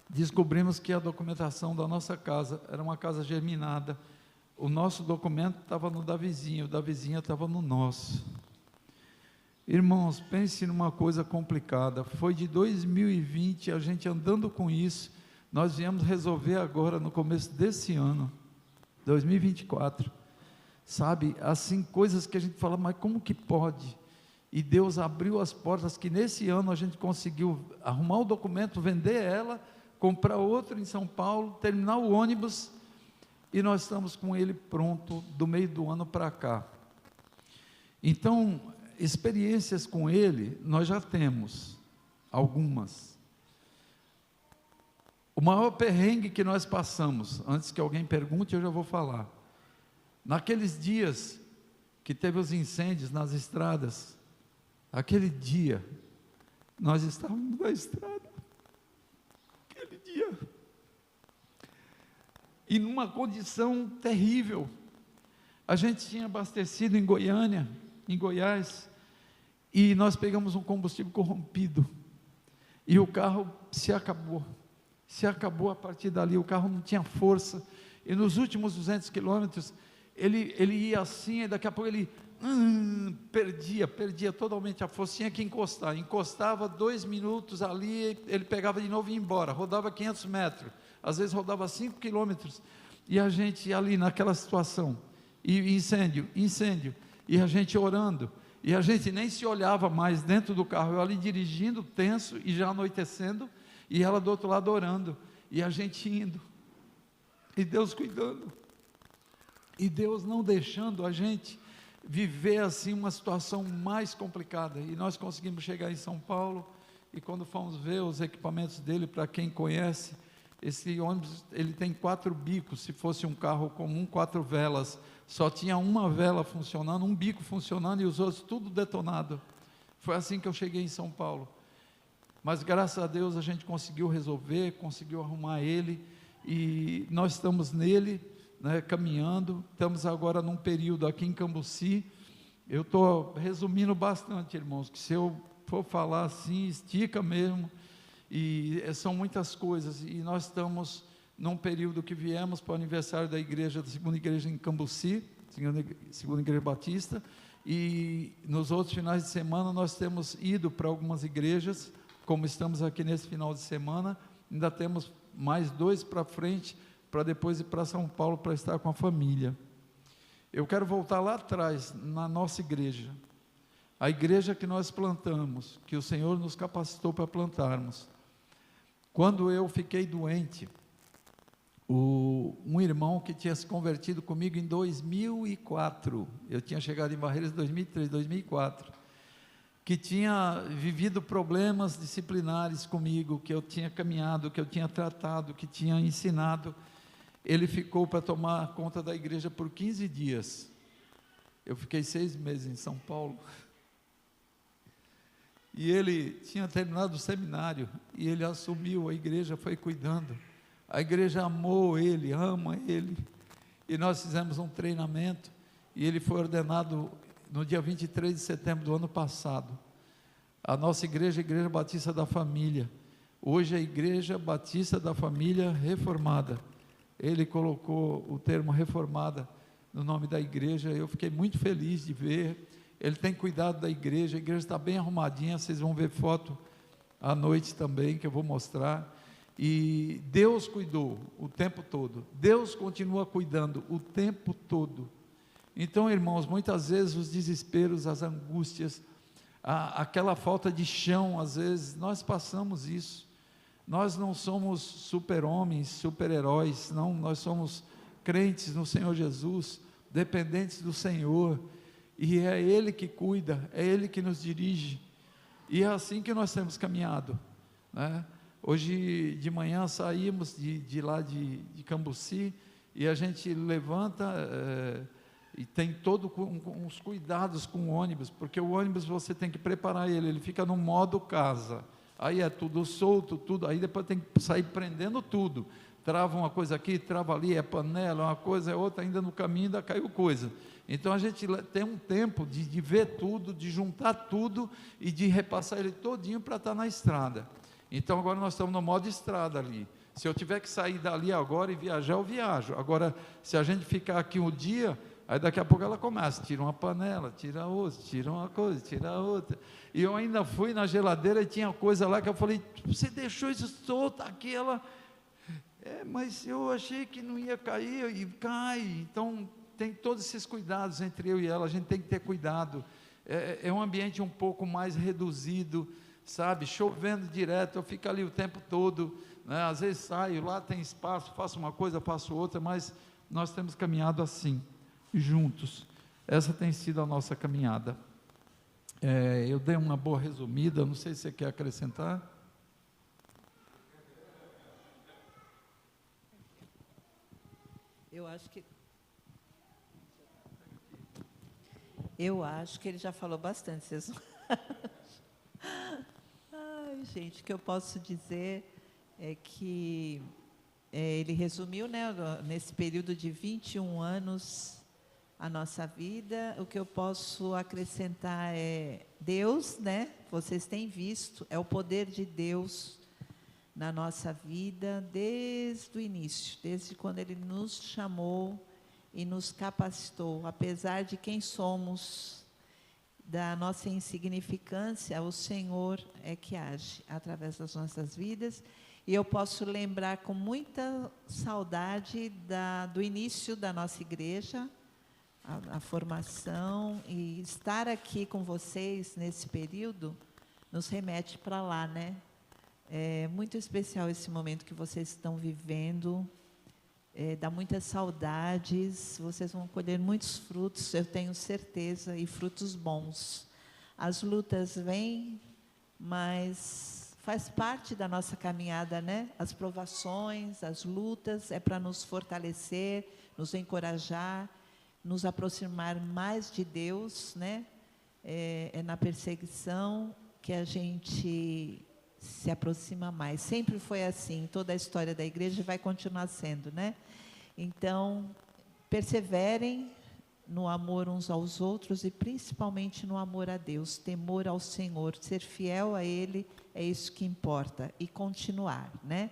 descobrimos que a documentação da nossa casa era uma casa germinada. O nosso documento estava no da vizinha, o da vizinha estava no nosso. Irmãos, pense numa coisa complicada. Foi de 2020, a gente andando com isso, nós viemos resolver agora no começo desse ano, 2024. Sabe, assim, coisas que a gente fala, mas como que pode? E Deus abriu as portas, que nesse ano a gente conseguiu arrumar o documento, vender ela, comprar outro em São Paulo, terminar o ônibus, e nós estamos com ele pronto do meio do ano para cá. Então, experiências com ele, nós já temos algumas. O maior perrengue que nós passamos, antes que alguém pergunte, eu já vou falar. Naqueles dias que teve os incêndios nas estradas, aquele dia, nós estávamos na estrada, aquele dia, e numa condição terrível. A gente tinha abastecido em Goiânia, em Goiás, e nós pegamos um combustível corrompido, e o carro se acabou a partir dali, o carro não tinha força, e nos últimos 200 quilômetros, ele ia assim, e daqui a pouco ele perdia totalmente a força, tinha que encostava 2 minutos ali, ele pegava de novo e ia embora, rodava 500 metros, às vezes rodava 5 quilômetros, e a gente ali naquela situação, e incêndio, e a gente orando, e a gente nem se olhava mais dentro do carro, eu ali dirigindo, tenso, e já anoitecendo, e ela do outro lado orando, e a gente indo, e Deus cuidando, e Deus não deixando a gente viver assim uma situação mais complicada. E nós conseguimos chegar em São Paulo, e quando fomos ver os equipamentos dele, para quem conhece, esse ônibus, ele tem 4 bicos, se fosse um carro comum, 4 velas, só tinha uma vela funcionando, um bico funcionando, e os outros tudo detonado. Foi assim que eu cheguei em São Paulo, mas graças a Deus a gente conseguiu resolver, conseguiu arrumar ele, e nós estamos nele, né, caminhando. Estamos agora num período aqui em Cambuci. Eu estou resumindo bastante, irmãos, que se eu for falar assim, estica mesmo, e são muitas coisas, e nós estamos num período que viemos para o aniversário da igreja, da segunda igreja em Cambuci, segunda igreja batista, e nos outros finais de semana nós temos ido para algumas igrejas, como estamos aqui nesse final de semana, ainda temos mais 2 para frente, para depois ir para São Paulo para estar com a família. Eu quero voltar lá atrás, na nossa igreja, a igreja que nós plantamos, que o Senhor nos capacitou para plantarmos. Quando eu fiquei doente, um irmão que tinha se convertido comigo em 2004, eu tinha chegado em Barreiras em 2003, 2004, que tinha vivido problemas disciplinares comigo, que eu tinha caminhado, que eu tinha tratado, que tinha ensinado, ele ficou para tomar conta da igreja por 15 dias, eu fiquei 6 meses em São Paulo, e ele tinha terminado o seminário, e ele assumiu, a igreja foi cuidando, a igreja amou ele, ama ele, e nós fizemos um treinamento, e ele foi ordenado no dia 23 de setembro do ano passado. A nossa igreja é a Igreja Batista da Família, hoje é a Igreja Batista da Família Reformada. Ele colocou o termo reformada no nome da igreja, eu fiquei muito feliz de ver. Ele tem cuidado da igreja, a igreja está bem arrumadinha, vocês vão ver foto à noite também, que eu vou mostrar. E Deus cuidou o tempo todo, Deus continua cuidando o tempo todo. Então, irmãos, muitas vezes os desesperos, as angústias, aquela falta de chão, às vezes, nós passamos isso. Nós não somos super-homens, super-heróis, não, nós somos crentes no Senhor Jesus, dependentes do Senhor, e é Ele que cuida, é Ele que nos dirige, e é assim que nós temos caminhado, né? Hoje de manhã saímos de lá de Cambuci, e a gente levanta, e tem todos uns cuidados com o ônibus, porque o ônibus você tem que preparar ele fica no modo casa, aí é tudo solto, tudo, aí depois tem que sair prendendo tudo, trava uma coisa aqui, trava ali, é panela, uma coisa é outra, ainda no caminho ainda caiu coisa. Então a gente tem um tempo de ver tudo, de juntar tudo e de repassar ele todinho para estar na estrada. Então agora nós estamos no modo estrada ali. Se eu tiver que sair dali agora e viajar, eu viajo. Agora, se a gente ficar aqui um dia, aí daqui a pouco ela começa, tira uma panela, tira outra, tira uma coisa, tira outra. E eu ainda fui na geladeira e tinha coisa lá que eu falei, você deixou isso solto aqui, ela... mas eu achei que não ia cair, e cai. Então tem todos esses cuidados entre eu e ela, a gente tem que ter cuidado. É um ambiente um pouco mais reduzido, sabe, chovendo direto, eu fico ali o tempo todo, né? Às vezes saio, lá tem espaço, faço uma coisa, faço outra, mas nós temos caminhado assim, juntos. Essa tem sido a nossa caminhada. Eu dei uma boa resumida, não sei se você quer acrescentar. Eu acho que ele já falou bastante, vocês não acham? Ai, gente, o que eu posso dizer é que ele resumiu, né, nesse período de 21 anos a nossa vida. O que eu posso acrescentar é Deus, né? Vocês têm visto, é o poder de Deus na nossa vida desde o início, desde quando Ele nos chamou e nos capacitou. Apesar de quem somos, da nossa insignificância, o Senhor é que age através das nossas vidas. E eu posso lembrar com muita saudade do início da nossa igreja, a formação, e estar aqui com vocês nesse período nos remete para lá, né? É muito especial esse momento que vocês estão vivendo, dá muitas saudades, vocês vão colher muitos frutos, eu tenho certeza, e frutos bons. As lutas vêm, mas faz parte da nossa caminhada, né? As provações, as lutas, é para nos fortalecer, nos encorajar, nos aproximar mais de Deus, né? É na perseguição que a gente se aproxima mais. Sempre foi assim, toda a história da igreja vai continuar sendo, né? Então, perseverem no amor uns aos outros e principalmente no amor a Deus, temor ao Senhor, ser fiel a Ele, é isso que importa, e continuar, né?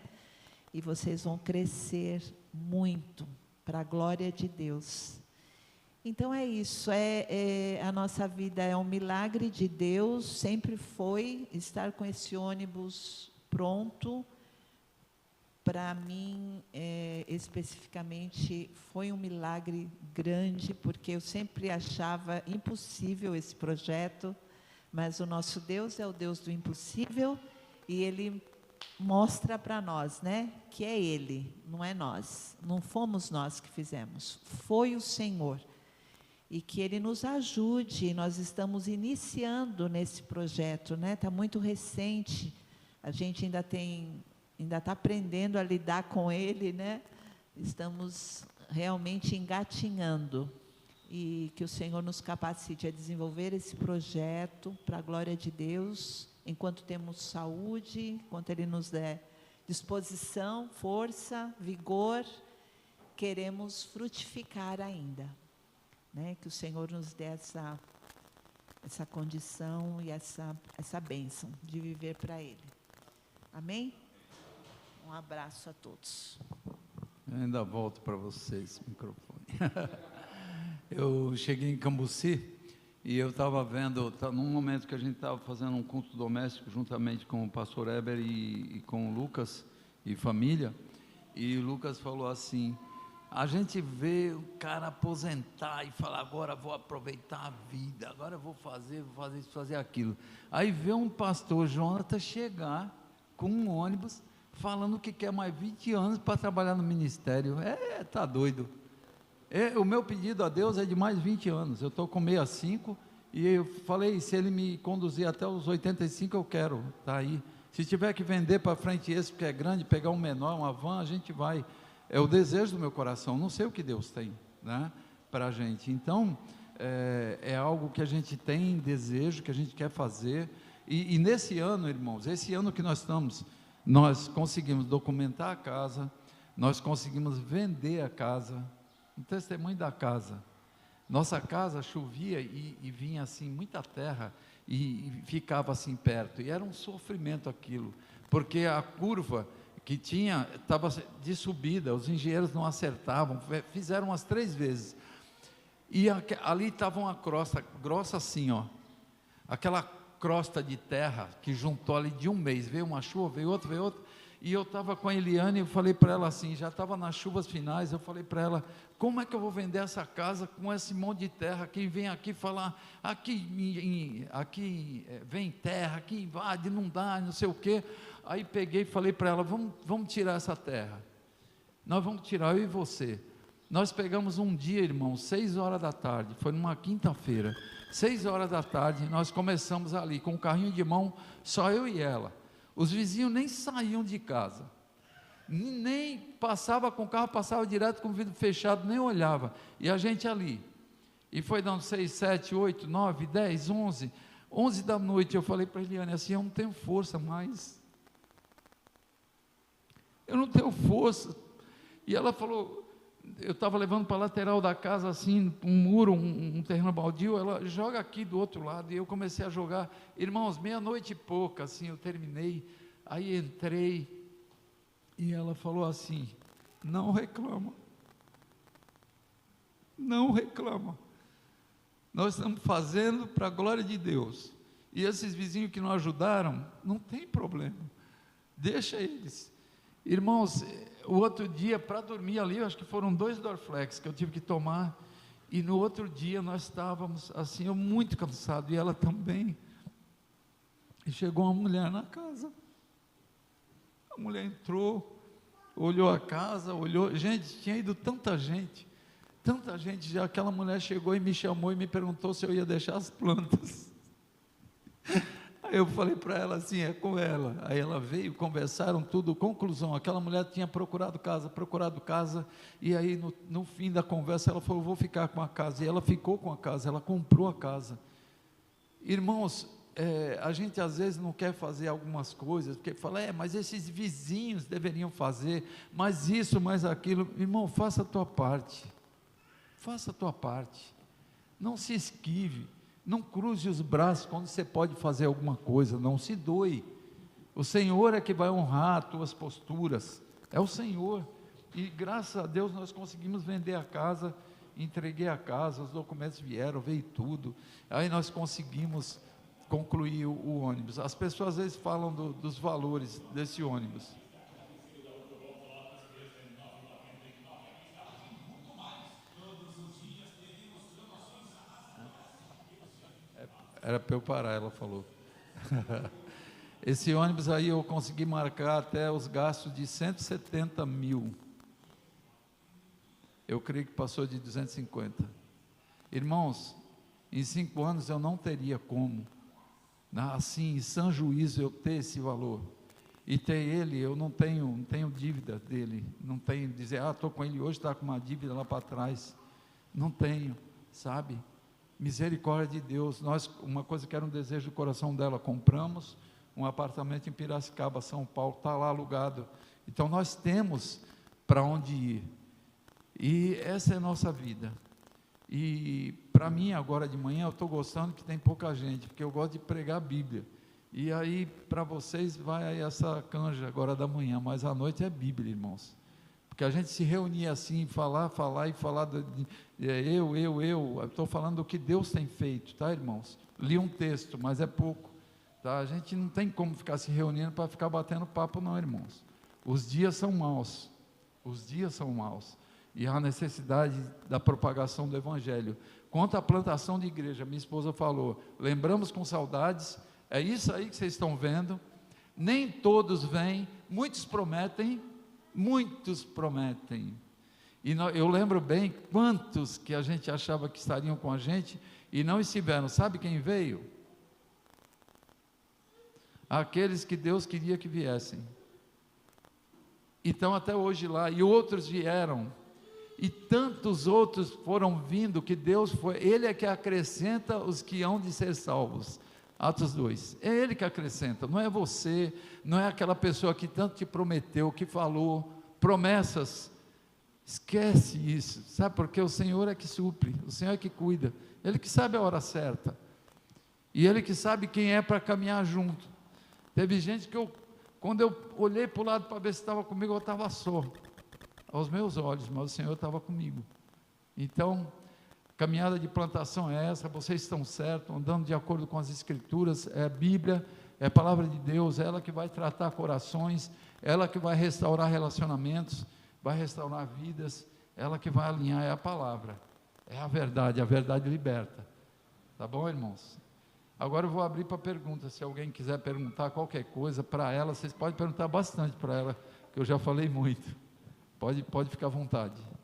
E vocês vão crescer muito para a glória de Deus. Então é isso, a nossa vida é um milagre de Deus, sempre foi. Estar com esse ônibus pronto, para mim, especificamente, foi um milagre grande, porque eu sempre achava impossível esse projeto, mas o nosso Deus é o Deus do impossível, e Ele mostra para nós, né, que é Ele, não é nós, não fomos nós que fizemos, foi o Senhor. E que Ele nos ajude. Nós estamos iniciando nesse projeto, né? Está muito recente, a gente ainda está aprendendo a lidar com ele, né? Estamos realmente engatinhando. e que o Senhor nos capacite a desenvolver esse projeto para a glória de Deus, enquanto temos saúde, enquanto Ele nos der disposição, força, vigor, queremos frutificar ainda, né? Que o Senhor nos dê essa condição e essa bênção de viver para Ele. Amém? Um abraço a todos. Eu ainda volto para vocês, microfone. Eu cheguei em Cambuci e eu estava vendo, num momento que a gente estava fazendo um culto doméstico juntamente com o pastor Eber e com o Lucas e família, e o Lucas falou assim: a gente vê o cara aposentar e falar, agora vou aproveitar a vida, agora vou fazer isso, fazer aquilo. Aí vê um pastor Jonathan chegar com um ônibus falando que quer mais 20 anos para trabalhar no ministério. Tá doido. O meu pedido a Deus é de mais 20 anos. Eu estou com 65 e eu falei, se Ele me conduzir até os 85, eu quero, tá aí. Se tiver que vender para frente esse, porque é grande, pegar um menor, uma van, a gente vai. É o desejo do meu coração. Não sei o que Deus tem, né, para a gente. Então, é algo que a gente tem desejo, que a gente quer fazer. E nesse ano, irmãos, esse ano que nós estamos, nós conseguimos documentar a casa, nós conseguimos vender a casa, um testemunho da casa. Nossa casa chovia e vinha assim muita terra e ficava assim perto, e era um sofrimento aquilo, porque a curva que tinha estava de subida, os engenheiros não acertavam, fizeram umas 3 vezes, e ali estava uma crosta grossa assim, ó, aquela crosta de terra que juntou ali de um mês, veio uma chuva, veio outra, e eu estava com a Eliane, eu falei para ela assim, já estava nas chuvas finais, eu falei para ela, como é que eu vou vender essa casa com esse monte de terra? Quem vem aqui falar, aqui vem terra, aqui invade, não dá, não sei o quê. Aí peguei e falei para ela, vamos tirar essa terra, nós vamos tirar, eu e você. Nós pegamos um dia, irmão, 6 horas da tarde, foi numa quinta-feira, 6 horas da tarde, nós começamos ali, com um carrinho de mão, só eu e ela. Os vizinhos nem saíam de casa, nem passava com o carro, passava direto com o vidro fechado, nem olhava, e a gente ali, e foi dando 6, 7, 8, 9, 10, 11 da noite, eu falei para a Eliane assim, eu não tenho força mais, eu não tenho força, e ela falou, eu estava levando para a lateral da casa, assim, um muro, um terreno baldio, ela joga aqui do outro lado, e eu comecei a jogar, irmãos, 00:30 e pouca, assim, eu terminei, aí entrei, e ela falou assim, não reclama, nós estamos fazendo para a glória de Deus, e esses vizinhos que não ajudaram, não tem problema, deixa eles. Irmãos, o outro dia, para dormir ali, acho que foram 2 Dorflex que eu tive que tomar, e no outro dia nós estávamos assim, eu muito cansado, e ela também, e chegou uma mulher na casa, a mulher entrou, olhou a casa, gente, tinha ido tanta gente, já aquela mulher chegou e me chamou e me perguntou se eu ia deixar as plantas, aí eu falei para ela assim, é com ela, aí ela veio, conversaram tudo, conclusão, aquela mulher tinha procurado casa, e aí no fim da conversa ela falou, vou ficar com a casa, e ela ficou com a casa, ela comprou a casa. Irmãos, a gente às vezes não quer fazer algumas coisas, porque fala, mas esses vizinhos deveriam fazer, mas isso, mais aquilo. Irmão, faça a tua parte, não se esquive, não cruze os braços quando você pode fazer alguma coisa, não se doe, o Senhor é que vai honrar as tuas posturas, é o Senhor, e graças a Deus nós conseguimos vender a casa, entreguei a casa, os documentos vieram, veio tudo, aí nós conseguimos concluir o ônibus. As pessoas às vezes falam dos valores desse ônibus. Era para eu parar, ela falou. Esse ônibus aí eu consegui marcar até os gastos de 170 mil. Eu creio que passou de 250. Irmãos, em 5 anos eu não teria como, assim, em sã juízo, eu ter esse valor. E ter ele, eu não tenho dívida dele. Não tenho dizer, estou com ele hoje, está com uma dívida lá para trás. Não tenho. sabe? Misericórdia de Deus. Nós, uma coisa que era um desejo do coração dela, compramos um apartamento em Piracicaba, São Paulo, está lá alugado. Então nós temos para onde ir. E essa é a nossa vida. E para mim, agora de manhã, eu estou gostando que tem pouca gente, porque eu gosto de pregar a Bíblia. E aí, para vocês, vai aí essa canja agora da manhã, mas à noite é Bíblia, irmãos. Porque a gente se reunia assim, falar, eu estou falando do que Deus tem feito, tá, irmãos? Li um texto, mas é pouco, tá? A gente não tem como ficar se reunindo para ficar batendo papo, não, irmãos. Os dias são maus, e há necessidade da propagação do Evangelho. Quanto à plantação de igreja, minha esposa falou, lembramos com saudades, é isso aí que vocês estão vendo, nem todos vêm, muitos prometem, e eu lembro bem quantos que a gente achava que estariam com a gente, e não estiveram. Sabe quem veio? Aqueles que Deus queria que viessem, e estão até hoje lá, e outros vieram, e tantos outros foram vindo, que Deus foi, Ele é que acrescenta os que hão de ser salvos. Atos 2, é Ele que acrescenta, não é você, não é aquela pessoa que tanto te prometeu, que falou, promessas, esquece isso, sabe, porque o Senhor é que supre, o Senhor é que cuida, Ele que sabe a hora certa, e Ele que sabe quem é para caminhar junto. Teve gente que quando eu olhei para o lado para ver se estava comigo, eu estava só, aos meus olhos, mas o Senhor estava comigo. Então, caminhada de plantação é essa, vocês estão certos, andando de acordo com as Escrituras, é a Bíblia, é a palavra de Deus, é ela que vai tratar corações, ela que vai restaurar relacionamentos, vai restaurar vidas, ela que vai alinhar, é a palavra, é a verdade liberta, tá bom, irmãos? Agora eu vou abrir para perguntas, se alguém quiser perguntar qualquer coisa para ela, vocês podem perguntar bastante para ela, que eu já falei muito, pode ficar à vontade.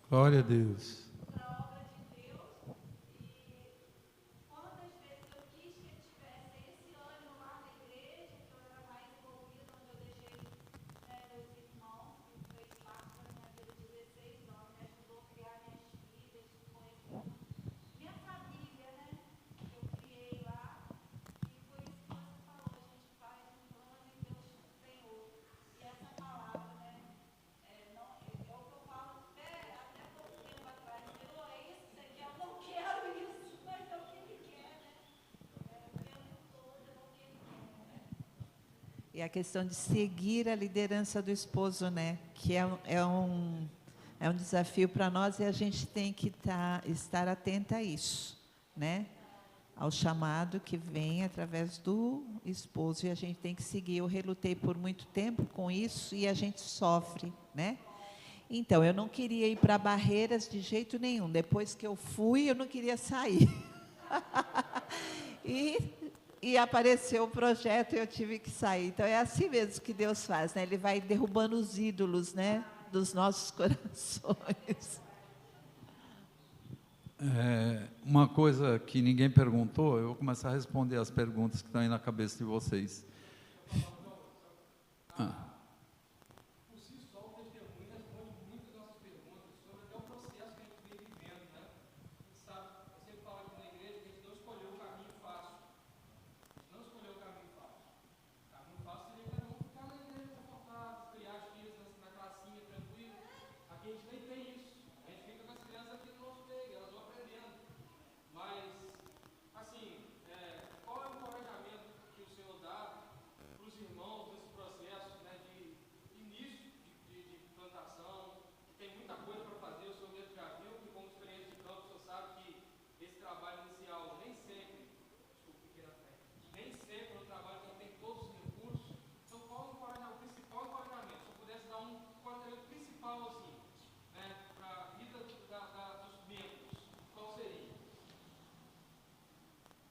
Glória a Deus. E a questão de seguir a liderança do esposo, né? Que é um desafio para nós, e a gente tem que estar atenta a isso, né? Ao chamado que vem através do esposo, e a gente tem que seguir. Eu relutei por muito tempo com isso e a gente sofre, né? Então, eu não queria ir para Barreiras de jeito nenhum. Depois que eu fui, eu não queria sair. E apareceu o projeto e eu tive que sair. Então, é assim mesmo que Deus faz, né? Ele vai derrubando os ídolos, né, dos nossos corações. Uma coisa que ninguém perguntou, eu vou começar a responder as perguntas que estão aí na cabeça de vocês.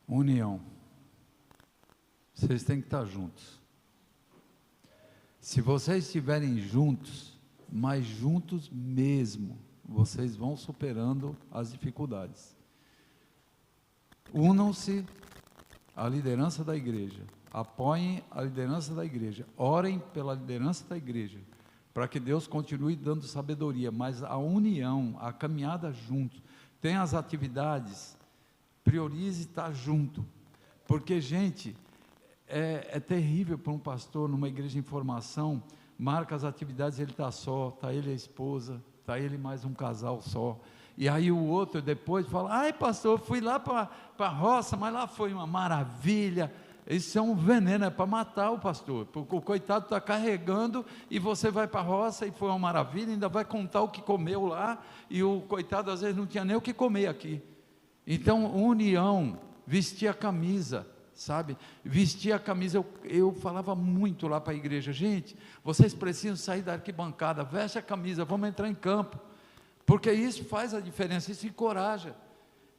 União. Vocês têm que estar juntos. Se vocês estiverem juntos, mas juntos mesmo, vocês vão superando as dificuldades. Unam-se à liderança da igreja, apoiem a liderança da igreja, orem pela liderança da igreja, para que Deus continue dando sabedoria, mas a união, a caminhada junto, tem as atividades, priorize estar junto, porque, gente, é terrível para um pastor numa igreja em formação, marca as atividades, ele está só, está ele e a esposa, está ele mais um casal só, e aí o outro depois fala, ai pastor, fui lá para a roça, mas lá foi uma maravilha. Isso é um veneno, é para matar o pastor, porque o coitado está carregando, e você vai para a roça e foi uma maravilha, ainda vai contar o que comeu lá, e o coitado às vezes não tinha nem o que comer aqui. Então, união, vestir a camisa, sabe? Vestir a camisa, eu falava muito lá para a igreja, gente, vocês precisam sair da arquibancada, veste a camisa, vamos entrar em campo, porque isso faz a diferença, isso encoraja.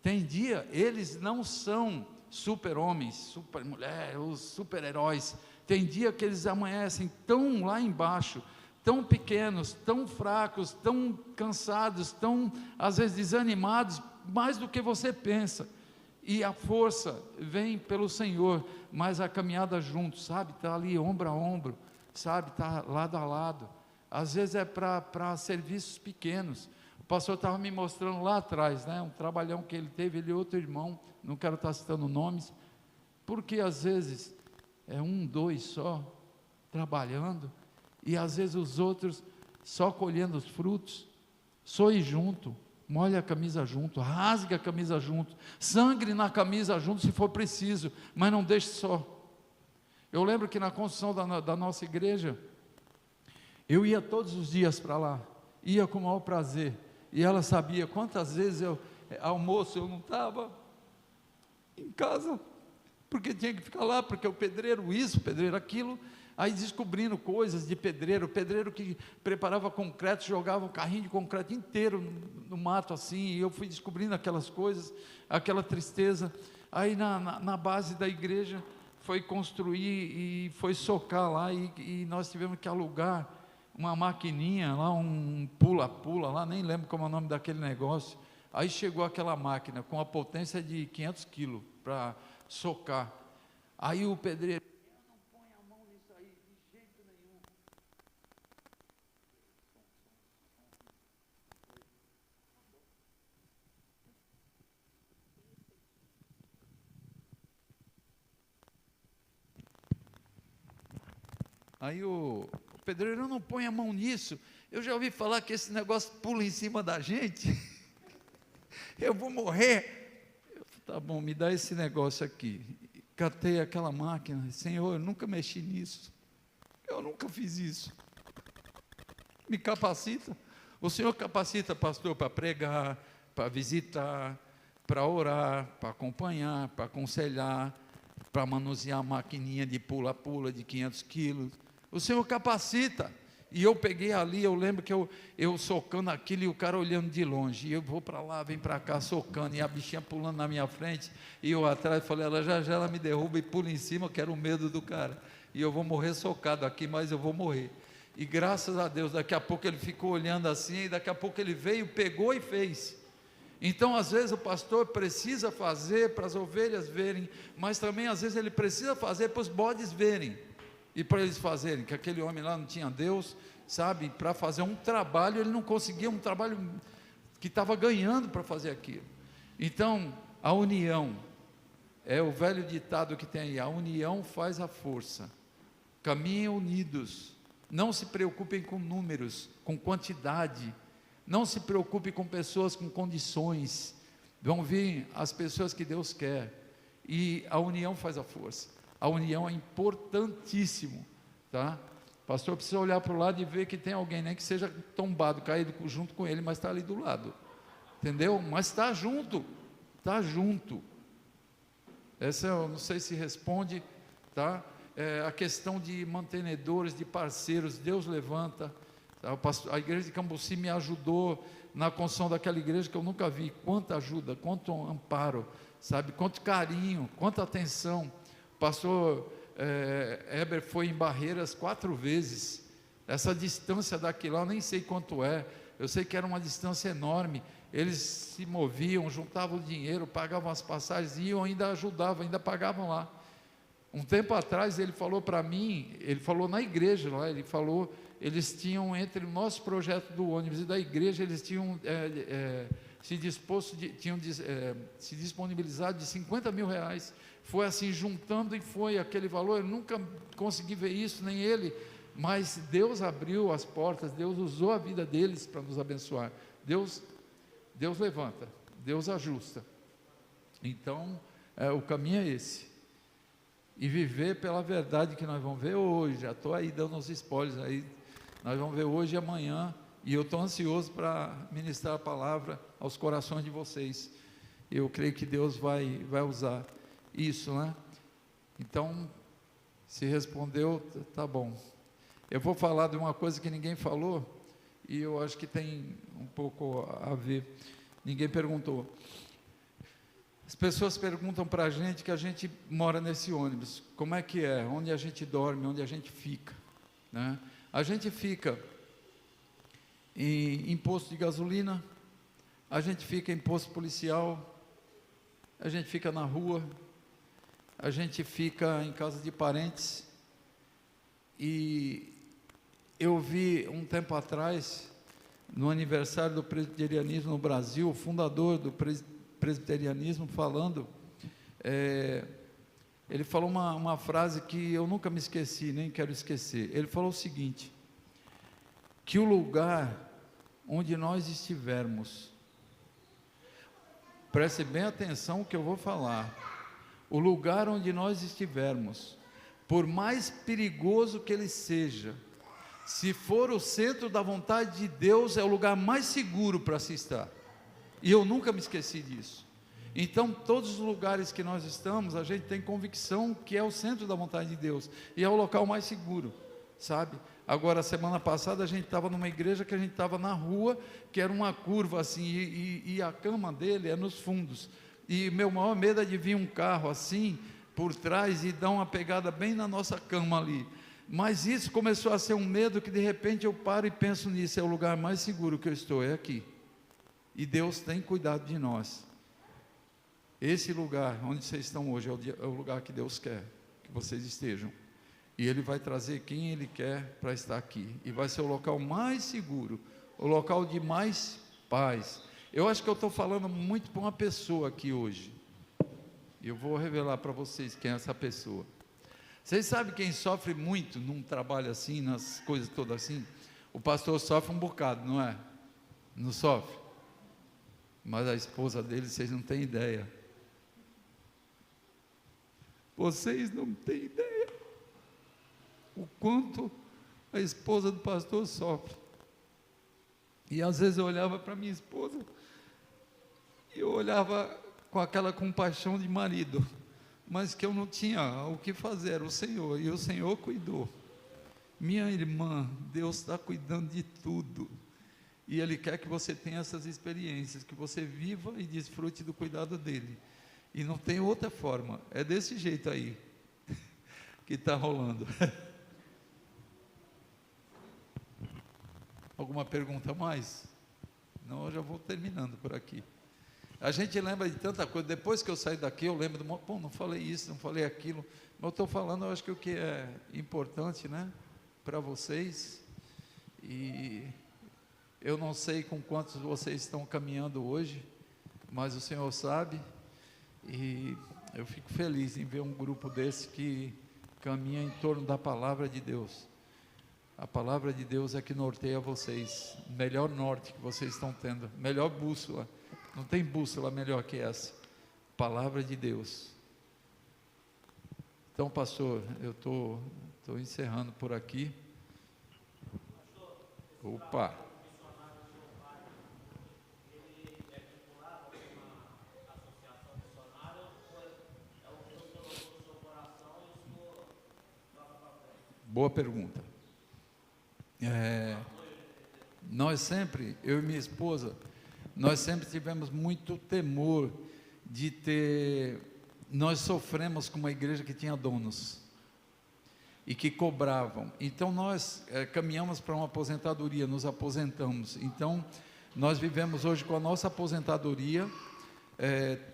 Tem dia, eles não são super-homens, super-mulher, os super-heróis, tem dia que eles amanhecem tão lá embaixo, tão pequenos, tão fracos, tão cansados, tão, às vezes, desanimados, mais do que você pensa, e a força vem pelo Senhor, mas a caminhada junto, sabe, está ali ombro a ombro, sabe, está lado a lado, às vezes é para serviços pequenos. O pastor estava me mostrando lá atrás, né, um trabalhão que ele teve, ele e outro irmão, não quero estar citando nomes, porque às vezes é um, dois só, trabalhando, e às vezes os outros só colhendo os frutos. Soe junto, molhe a camisa junto, rasgue a camisa junto, sangre na camisa junto se for preciso, mas não deixe só. Eu lembro que na construção da nossa igreja, eu ia todos os dias para lá, ia com o maior prazer, e ela sabia quantas vezes almoço eu não estava em casa, porque tinha que ficar lá, porque o pedreiro isso, o pedreiro aquilo, aí descobrindo coisas de pedreiro que preparava concreto, jogava um carrinho de concreto inteiro no mato assim, e eu fui descobrindo aquelas coisas, aquela tristeza. Aí na base da igreja foi construir e foi socar lá, e nós tivemos que alugar uma maquininha lá, um pula-pula lá, nem lembro como é o nome daquele negócio. Aí chegou aquela máquina com a potência de 500 quilos para socar. Aí o pedreiro, eu não ponho a mão nisso aí de jeito nenhum. Aí o pedreiro, eu não ponho a mão nisso, eu já ouvi falar que esse negócio pula em cima da gente, eu vou morrer. Eu falei, tá bom, me dá esse negócio aqui. Catei aquela máquina, Senhor, eu nunca mexi nisso, Eu nunca fiz isso. Me capacita. O Senhor capacita, pastor, para pregar, para visitar, para orar, para acompanhar, para aconselhar, para manusear a maquininha de pula-pula de 500 quilos. O Senhor capacita. E eu peguei ali, eu lembro que eu socando aquilo e o cara olhando de longe. E eu vou para lá, vem para cá, socando. E a bichinha pulando na minha frente. E eu atrás falei, ela já ela me derruba e pula em cima, que era o medo do cara. E eu vou morrer socado aqui, mas eu vou morrer. E graças a Deus, daqui a pouco ele ficou olhando assim, e daqui a pouco ele veio, pegou e fez. Então, às vezes, o pastor precisa fazer para as ovelhas verem, mas também, às vezes, ele precisa fazer para os bodes verem, e para eles fazerem, que aquele homem lá não tinha Deus, sabe, para fazer um trabalho, ele não conseguia um trabalho que estava ganhando para fazer aquilo. Então, a união, é o velho ditado que tem aí, a união faz a força, caminhem unidos, não se preocupem com números, com quantidade, não se preocupe com pessoas com condições, vão vir as pessoas que Deus quer, e a união faz a força, a união é importantíssimo, tá? O pastor precisa olhar para o lado e ver que tem alguém, nem que seja tombado, caído junto com ele, mas está ali do lado, entendeu? Mas está junto, essa eu não sei se responde, tá? A questão de mantenedores, de parceiros, Deus levanta, tá? A igreja de Cambuci me ajudou na construção daquela igreja que eu nunca vi, quanta ajuda, quanto amparo, sabe, quanto carinho, quanta atenção. O pastor Heber foi em Barreiras 4 vezes, essa distância daqui lá, eu nem sei quanto é, eu sei que era uma distância enorme, eles se moviam, juntavam dinheiro, pagavam as passagens, iam, ainda ajudavam, ainda pagavam lá. Um tempo atrás ele falou para mim, ele falou na igreja lá, ele falou, eles tinham entre o nosso projeto do ônibus e da igreja, eles tinham se disponibilizado de R$50 mil, foi assim juntando e foi aquele valor, eu nunca consegui ver isso, nem ele, mas Deus abriu as portas, Deus usou a vida deles para nos abençoar, Deus levanta, Deus ajusta, então o caminho é esse, e viver pela verdade que nós vamos ver hoje, já estou aí dando uns spoilers aí, nós vamos ver hoje e amanhã, e eu estou ansioso para ministrar a palavra aos corações de vocês, eu creio que Deus vai usar isso, né? Então, se respondeu, tá bom, eu vou falar de uma coisa que ninguém falou, e eu acho que tem um pouco a ver, ninguém perguntou. As pessoas perguntam para a gente que a gente mora nesse ônibus, como é que é, onde a gente dorme, onde a gente fica, né? A gente fica em posto de gasolina, a gente fica em posto policial, a gente fica na rua, a gente fica em casa de parentes, e eu vi um tempo atrás, no aniversário do presbiterianismo no Brasil, o fundador do presbiterianismo falando, ele falou uma frase que eu nunca me esqueci, nem quero esquecer. Ele falou o seguinte, que o lugar onde nós estivermos, preste bem atenção no que eu vou falar, o lugar onde nós estivermos, por mais perigoso que ele seja, se for o centro da vontade de Deus, é o lugar mais seguro para se estar. E eu nunca me esqueci disso. Então, todos os lugares que nós estamos, a gente tem convicção que é o centro da vontade de Deus, e é o local mais seguro, sabe? Agora, semana passada, a gente estava numa igreja que a gente estava na rua, que era uma curva assim, e a cama dele é nos fundos, e meu maior medo é de vir um carro assim, por trás, e dar uma pegada bem na nossa cama ali. Mas isso começou a ser um medo que de repente eu paro e penso nisso, é o lugar mais seguro que eu estou, é aqui. E Deus tem cuidado de nós. Esse lugar onde vocês estão hoje é o lugar que Deus quer que vocês estejam. E Ele vai trazer quem Ele quer para estar aqui. E vai ser o local mais seguro, o local de mais paz. Eu acho que eu estou falando muito para uma pessoa aqui hoje. E eu vou revelar para vocês quem é essa pessoa. Vocês sabem quem sofre muito num trabalho assim, nas coisas todas assim? O pastor sofre um bocado, não é? Não sofre? Mas a esposa dele, vocês não têm ideia. Vocês não têm ideia o quanto a esposa do pastor sofre. E às vezes eu olhava para minha esposa, e eu olhava com aquela compaixão de marido, mas que eu não tinha o que fazer, era o Senhor, e o Senhor cuidou. Minha irmã, Deus está cuidando de tudo, e Ele quer que você tenha essas experiências, que você viva e desfrute do cuidado dEle, e não tem outra forma, é desse jeito aí, que está rolando. Alguma pergunta a mais? Não, eu já vou terminando por aqui. A gente lembra de tanta coisa, depois que eu saí daqui, eu lembro, pô, não falei isso, não falei aquilo, mas eu estou falando, eu acho que o que é importante, né, para vocês, e eu não sei com quantos vocês estão caminhando hoje, mas o Senhor sabe, e eu fico feliz em ver um grupo desse que caminha em torno da palavra de Deus. A palavra de Deus é que norteia vocês, melhor norte que vocês estão tendo, melhor bússola, não tem bússola melhor que essa, palavra de Deus. Então, pastor, eu estou encerrando por aqui. Opa! Boa pergunta. Nós sempre, eu e minha esposa, nós sempre tivemos muito temor de ter, nós sofremos com uma igreja que tinha donos e que cobravam, então nós caminhamos para uma aposentadoria, nos aposentamos, então nós vivemos hoje com a nossa aposentadoria,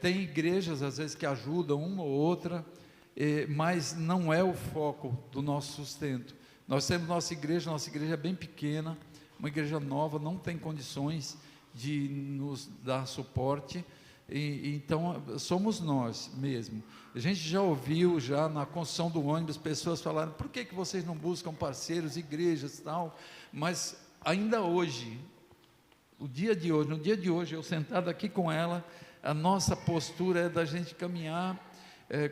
tem igrejas às vezes que ajudam uma ou outra, mas não é o foco do nosso sustento. Nós temos nossa igreja é bem pequena, uma igreja nova, não tem condições de nos dar suporte, então somos nós mesmo. A gente já ouviu, já na construção do ônibus, pessoas falaram, por que vocês não buscam parceiros, igrejas e tal, mas ainda hoje, no dia de hoje, eu sentado aqui com ela, a nossa postura é da gente caminhar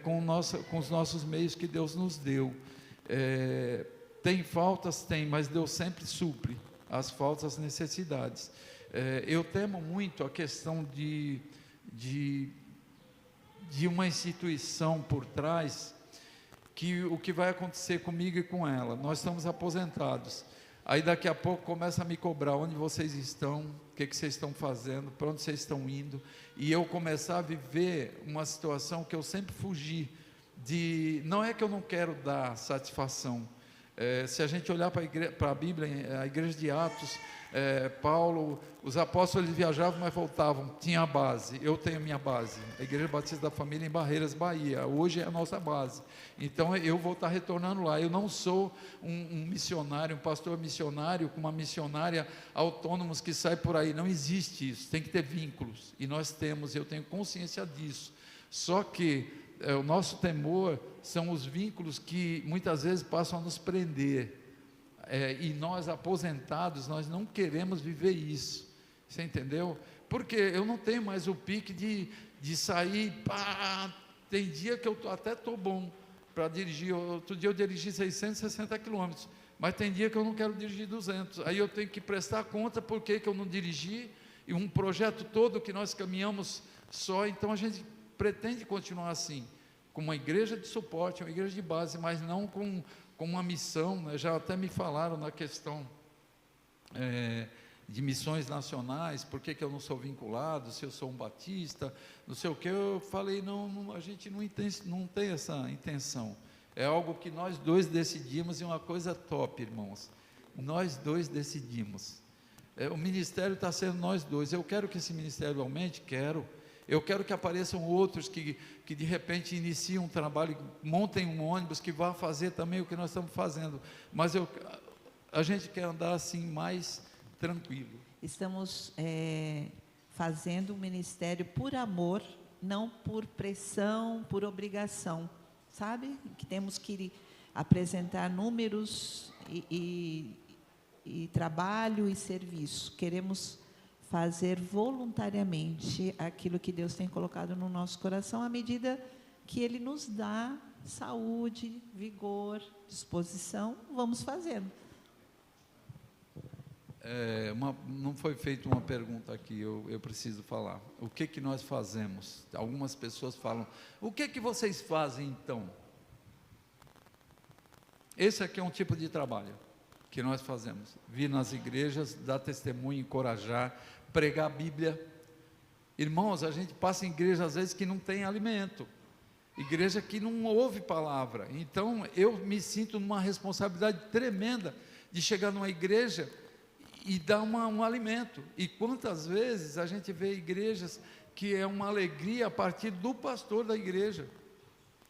com os nossos meios que Deus nos deu. Tem faltas? Tem, mas Deus sempre supre as faltas, as necessidades. Eu temo muito a questão de uma instituição por trás, que o que vai acontecer comigo e com ela, nós estamos aposentados, aí daqui a pouco começa a me cobrar onde vocês estão, o que vocês estão fazendo, para onde vocês estão indo, e eu começar a viver uma situação que eu sempre fugi, não é que eu não quero dar satisfação, se a gente olhar para a Bíblia, a igreja de Atos, Paulo, os apóstolos eles viajavam, mas voltavam, tinha a base, eu tenho a minha base, a Igreja Batista da Família em Barreiras, Bahia, hoje é a nossa base, então eu vou estar retornando lá. Eu não sou um missionário, um pastor missionário, com uma missionária autônomos que sai por aí, não existe isso, tem que ter vínculos, e nós temos, eu tenho consciência disso, só que o nosso temor são os vínculos que muitas vezes passam a nos prender, e nós aposentados, nós não queremos viver isso, você entendeu? Porque eu não tenho mais o pique de sair, tem dia que eu até estou bom para dirigir, outro dia eu dirigi 660 quilômetros, mas tem dia que eu não quero dirigir 200, aí eu tenho que prestar conta por que eu não dirigi, e um projeto todo que nós caminhamos só, então a gente pretende continuar assim, com uma igreja de suporte, uma igreja de base, mas não com uma missão, né? Já até me falaram na questão de missões nacionais, por que eu não sou vinculado, se eu sou um batista, não sei o que, eu falei, não, a gente não tem essa intenção, é algo que nós dois decidimos, e uma coisa top, irmãos, nós dois decidimos, o ministério está sendo nós dois, eu quero que esse ministério aumente, eu quero que apareçam outros que de repente iniciem um trabalho, montem um ônibus que vá fazer também o que nós estamos fazendo, mas a gente quer andar assim mais tranquilo. Estamos fazendo um ministério por amor, não por pressão, por obrigação, sabe? Que temos que apresentar números e trabalho e serviço, queremos fazer voluntariamente aquilo que Deus tem colocado no nosso coração, à medida que Ele nos dá saúde, vigor, disposição, vamos fazendo. não foi feita uma pergunta aqui, eu preciso falar. O que nós fazemos? Algumas pessoas falam, o que vocês fazem então? Esse aqui é um tipo de trabalho que nós fazemos. Vir nas igrejas, dar testemunho, encorajar, pregar a Bíblia. Irmãos, a gente passa em igreja às vezes que não tem alimento, igreja que não ouve palavra. Então eu me sinto numa responsabilidade tremenda de chegar numa igreja e dar um alimento. E quantas vezes a gente vê igrejas que é uma alegria a partir do pastor da igreja,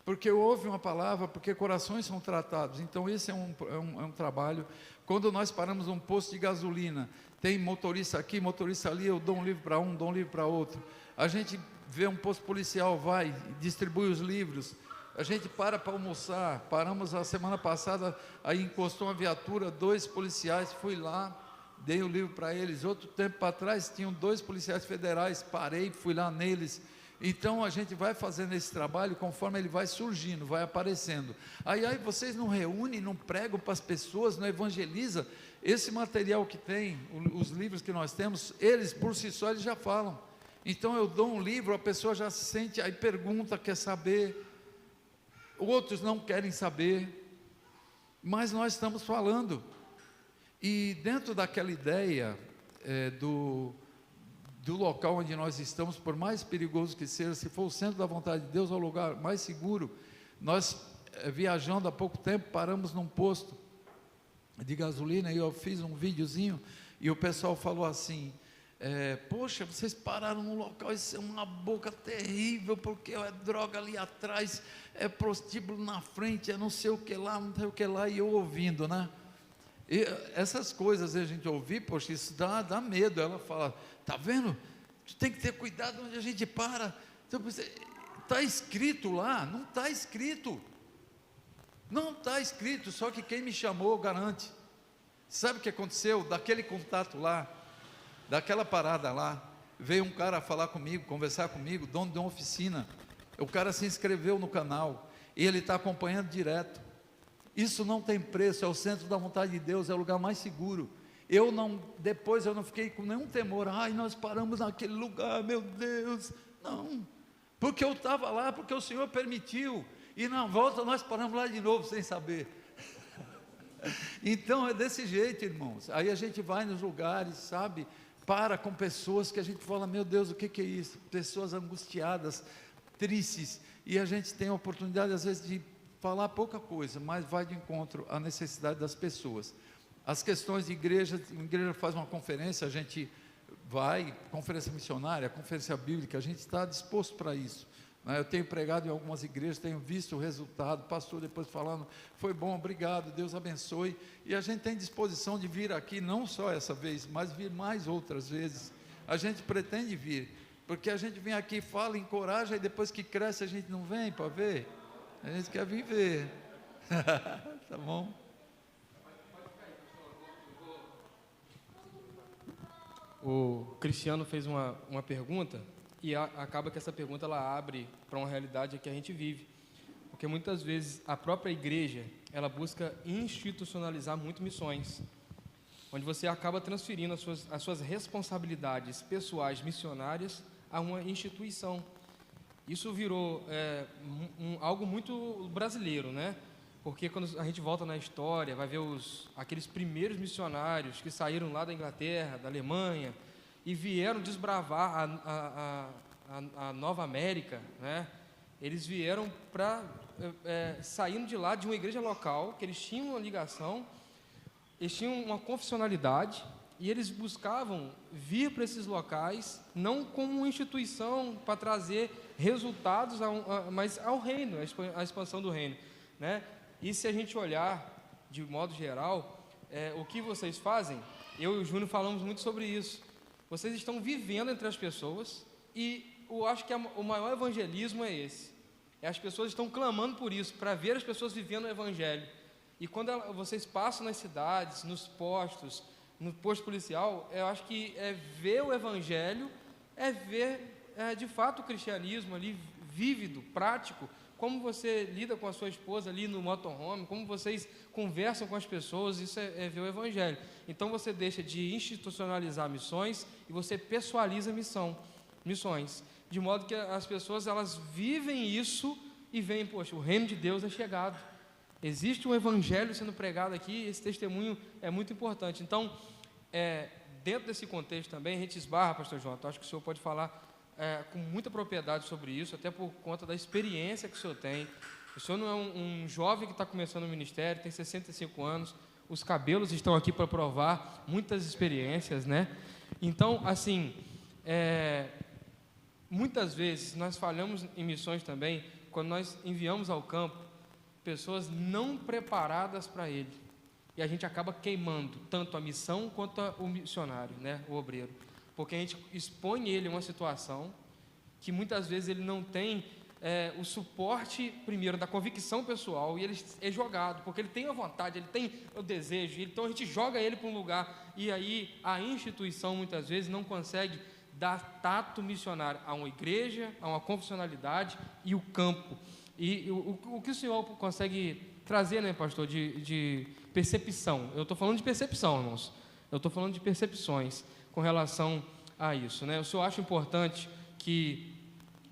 porque ouve uma palavra, porque corações são tratados. Então esse é um trabalho. Quando nós paramos num posto de gasolina, tem motorista aqui, motorista ali, eu dou um livro para um, dou um livro para outro. A gente vê um posto policial, vai, distribui os livros. A gente para almoçar. Paramos a semana passada, aí encostou uma viatura, 2 policiais, fui lá, dei o livro para eles. Outro tempo atrás tinham 2 policiais federais, parei, fui lá neles. Então a gente vai fazendo esse trabalho conforme ele vai surgindo, vai aparecendo. Aí vocês não reúnem, não pregam para as pessoas, não evangelizam. Esse material que tem, os livros que nós temos, eles por si só eles já falam. Então eu dou um livro, a pessoa já se sente, aí pergunta, quer saber. Outros não querem saber, mas nós estamos falando. E dentro daquela ideia do local onde nós estamos, por mais perigoso que seja, se for o centro da vontade de Deus, é o lugar mais seguro. Nós, viajando há pouco tempo, paramos num posto de gasolina, e eu fiz um videozinho, e o pessoal falou assim, poxa, vocês pararam num local, isso é uma boca terrível, porque é droga ali atrás, é prostíbulo na frente, é não sei o que lá, não sei o que lá, e eu ouvindo, né? E essas coisas a gente ouvir, poxa, isso dá medo. Ela fala, tá vendo? Tu tem que ter cuidado onde a gente para. Então, está escrito lá? Não está escrito. Não está escrito, só que quem me chamou garante. Sabe o que aconteceu? Daquele contato lá, daquela parada lá, veio um cara falar comigo, conversar comigo, dono de uma oficina. O cara se inscreveu no canal, e ele está acompanhando direto. Isso não tem preço, é o centro da vontade de Deus, é o lugar mais seguro. Depois eu não fiquei com nenhum temor, nós paramos naquele lugar, meu Deus, não, porque eu estava lá, porque o Senhor permitiu, e na volta nós paramos lá de novo, sem saber. Então é desse jeito, irmãos. Aí a gente vai nos lugares, sabe, para com pessoas que a gente fala, meu Deus, o que é isso? Pessoas angustiadas, tristes, e a gente tem a oportunidade às vezes de falar pouca coisa, mas vai de encontro à necessidade das pessoas. As questões de igreja, a igreja faz uma conferência, a gente vai, conferência missionária, conferência bíblica, a gente está disposto para isso. Eu tenho pregado em algumas igrejas, tenho visto o resultado, pastor depois falando, foi bom, obrigado, Deus abençoe, e a gente tem disposição de vir aqui, não só essa vez, mas vir mais outras vezes. A gente pretende vir, porque a gente vem aqui, fala, encoraja, e depois que cresce a gente não vem para ver. A gente quer viver. Tá bom? O Cristiano fez uma pergunta, e acaba que essa pergunta ela abre para uma realidade que a gente vive. Porque muitas vezes a própria igreja, ela busca institucionalizar muito missões, onde você acaba transferindo as suas responsabilidades pessoais missionárias a uma instituição. Isso virou algo muito brasileiro, né? Porque quando a gente volta na história, vai ver aqueles primeiros missionários que saíram lá da Inglaterra, da Alemanha, e vieram desbravar a Nova América, né? Eles vieram saindo de lá de uma igreja local, que eles tinham uma ligação, eles tinham uma confessionalidade, e eles buscavam vir para esses locais, não como uma instituição para trazer resultados, mas ao reino, a expansão do reino, né? E se a gente olhar de modo geral, o que vocês fazem, eu e o Júnior falamos muito sobre isso. Vocês estão vivendo entre as pessoas, e eu acho que o maior evangelismo é esse. As pessoas estão clamando por isso, para ver as pessoas vivendo o evangelho. E quando vocês passam nas cidades, nos postos, no posto policial, eu acho que ver o evangelho, ver de fato o cristianismo ali vívido, prático, como você lida com a sua esposa ali no motorhome, como vocês conversam com as pessoas, isso é ver o Evangelho. Então você deixa de institucionalizar missões e você pessoaliza missões, de modo que as pessoas elas vivem isso e veem, poxa, o reino de Deus é chegado. Existe um Evangelho sendo pregado aqui, esse testemunho é muito importante. Então, dentro desse contexto também, a gente esbarra, pastor João, acho que o senhor pode falar com muita propriedade sobre isso, até por conta da experiência que o senhor tem. O senhor não é um jovem que está começando o ministério, tem 65 anos, os cabelos estão aqui para provar muitas experiências, né? Então, assim, muitas vezes nós falhamos em missões também, quando nós enviamos ao campo pessoas não preparadas para ele, e a gente acaba queimando tanto a missão quanto o missionário, né, o obreiro, porque a gente expõe ele a uma situação que muitas vezes ele não tem o suporte, primeiro, da convicção pessoal, e ele é jogado, porque ele tem a vontade, ele tem o desejo, então a gente joga ele para um lugar, e aí a instituição muitas vezes não consegue dar tato missionário a uma igreja, a uma confessionalidade e o campo. E o que o senhor consegue trazer, né, pastor, de percepção? Eu estou falando de percepção, irmãos, eu estou falando de percepções com relação a isso, né? O senhor acha importante que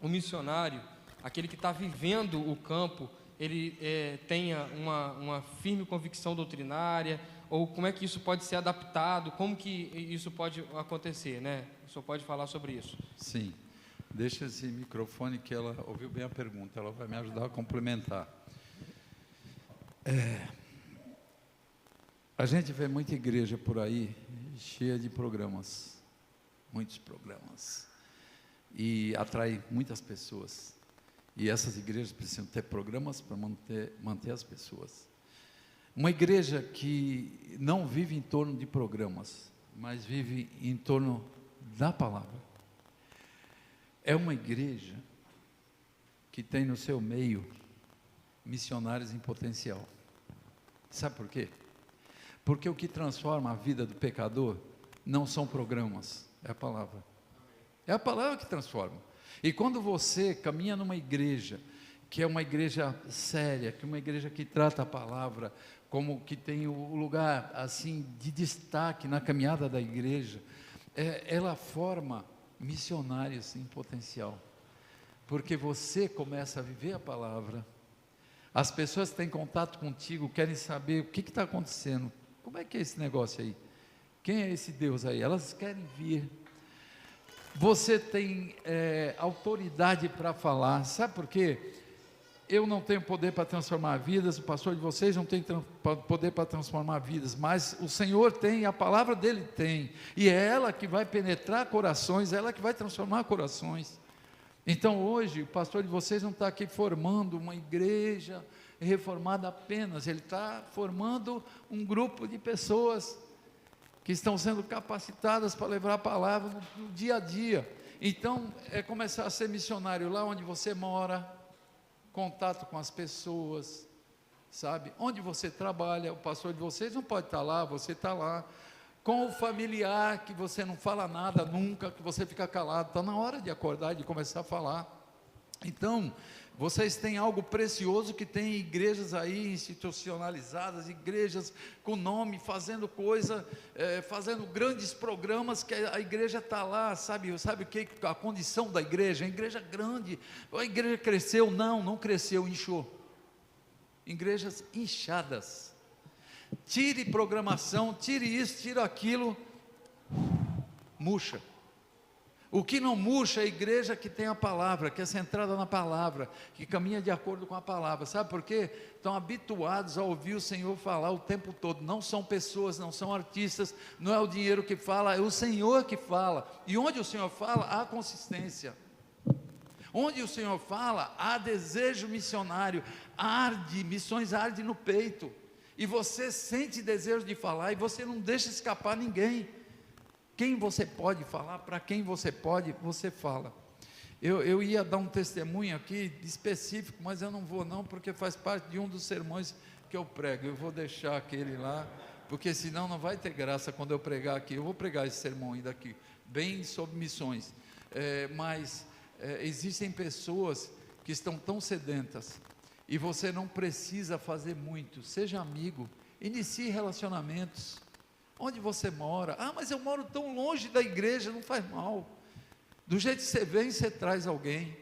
o missionário, aquele que está vivendo o campo, ele tenha uma firme convicção doutrinária, ou como é que isso pode ser adaptado, como que isso pode acontecer, né? O senhor pode falar sobre isso? Sim, deixa esse microfone que ela ouviu bem a pergunta, ela vai me ajudar a complementar. A gente vê muita igreja por aí, cheia de programas, muitos programas, e atrai muitas pessoas, e essas igrejas precisam ter programas para manter as pessoas. Uma igreja que não vive em torno de programas, mas vive em torno da palavra, é uma igreja que tem no seu meio missionários em potencial. Sabe por quê? Porque o que transforma a vida do pecador não são programas, é a palavra. É a palavra que transforma. E quando você caminha numa igreja, que é uma igreja séria, que é uma igreja que trata a palavra, como que tem o lugar assim de destaque na caminhada da igreja, ela forma missionários em potencial. Porque você começa a viver a palavra, as pessoas têm contato contigo, querem saber o que está acontecendo. Como é que é esse negócio aí? Quem é esse Deus aí? Elas querem vir. Você tem autoridade para falar. Sabe por quê? Eu não tenho poder para transformar vidas, o pastor de vocês não tem poder para transformar vidas, mas o Senhor tem, a palavra dele tem, e é ela que vai penetrar corações, é ela que vai transformar corações. Então hoje, o pastor de vocês não está aqui formando uma igreja reformada apenas, ele está formando um grupo de pessoas que estão sendo capacitadas para levar a palavra no dia a dia. Então, é começar a ser missionário lá onde você mora, contato com as pessoas, sabe? Onde você trabalha, o pastor de vocês não pode estar lá, você está lá. Com o familiar, que você não fala nada nunca, que você fica calado, está na hora de acordar e de começar a falar. Então, vocês têm algo precioso que tem igrejas aí institucionalizadas, igrejas com nome, fazendo coisa, fazendo grandes programas, que a igreja está lá, sabe o que a condição da igreja? A igreja grande, a igreja cresceu? Não cresceu, inchou. Igrejas inchadas. Tire programação, tire isso, tire aquilo, murcha. O que não murcha é a igreja que tem a palavra, que é centrada na palavra, que caminha de acordo com a palavra. Sabe por quê? Estão habituados a ouvir o Senhor falar o tempo todo. Não são pessoas, não são artistas, não é o dinheiro que fala, é o Senhor que fala. E onde o Senhor fala, há consistência. Onde o Senhor fala, há desejo missionário, arde, missões arde no peito. E você sente desejo de falar, e você não deixa escapar ninguém. Quem você pode falar, para quem você pode, você fala. Eu ia dar um testemunho aqui específico, mas eu não vou não, porque faz parte de um dos sermões que eu prego. Eu vou deixar aquele lá, porque senão não vai ter graça quando eu pregar aqui. Eu vou pregar esse sermão ainda aqui, bem sobre missões. Mas existem pessoas que estão tão sedentas. E você não precisa fazer muito, seja amigo, inicie relacionamentos. Onde você mora? Ah, mas eu moro tão longe da igreja, não faz mal. Do jeito que você vem, você traz alguém,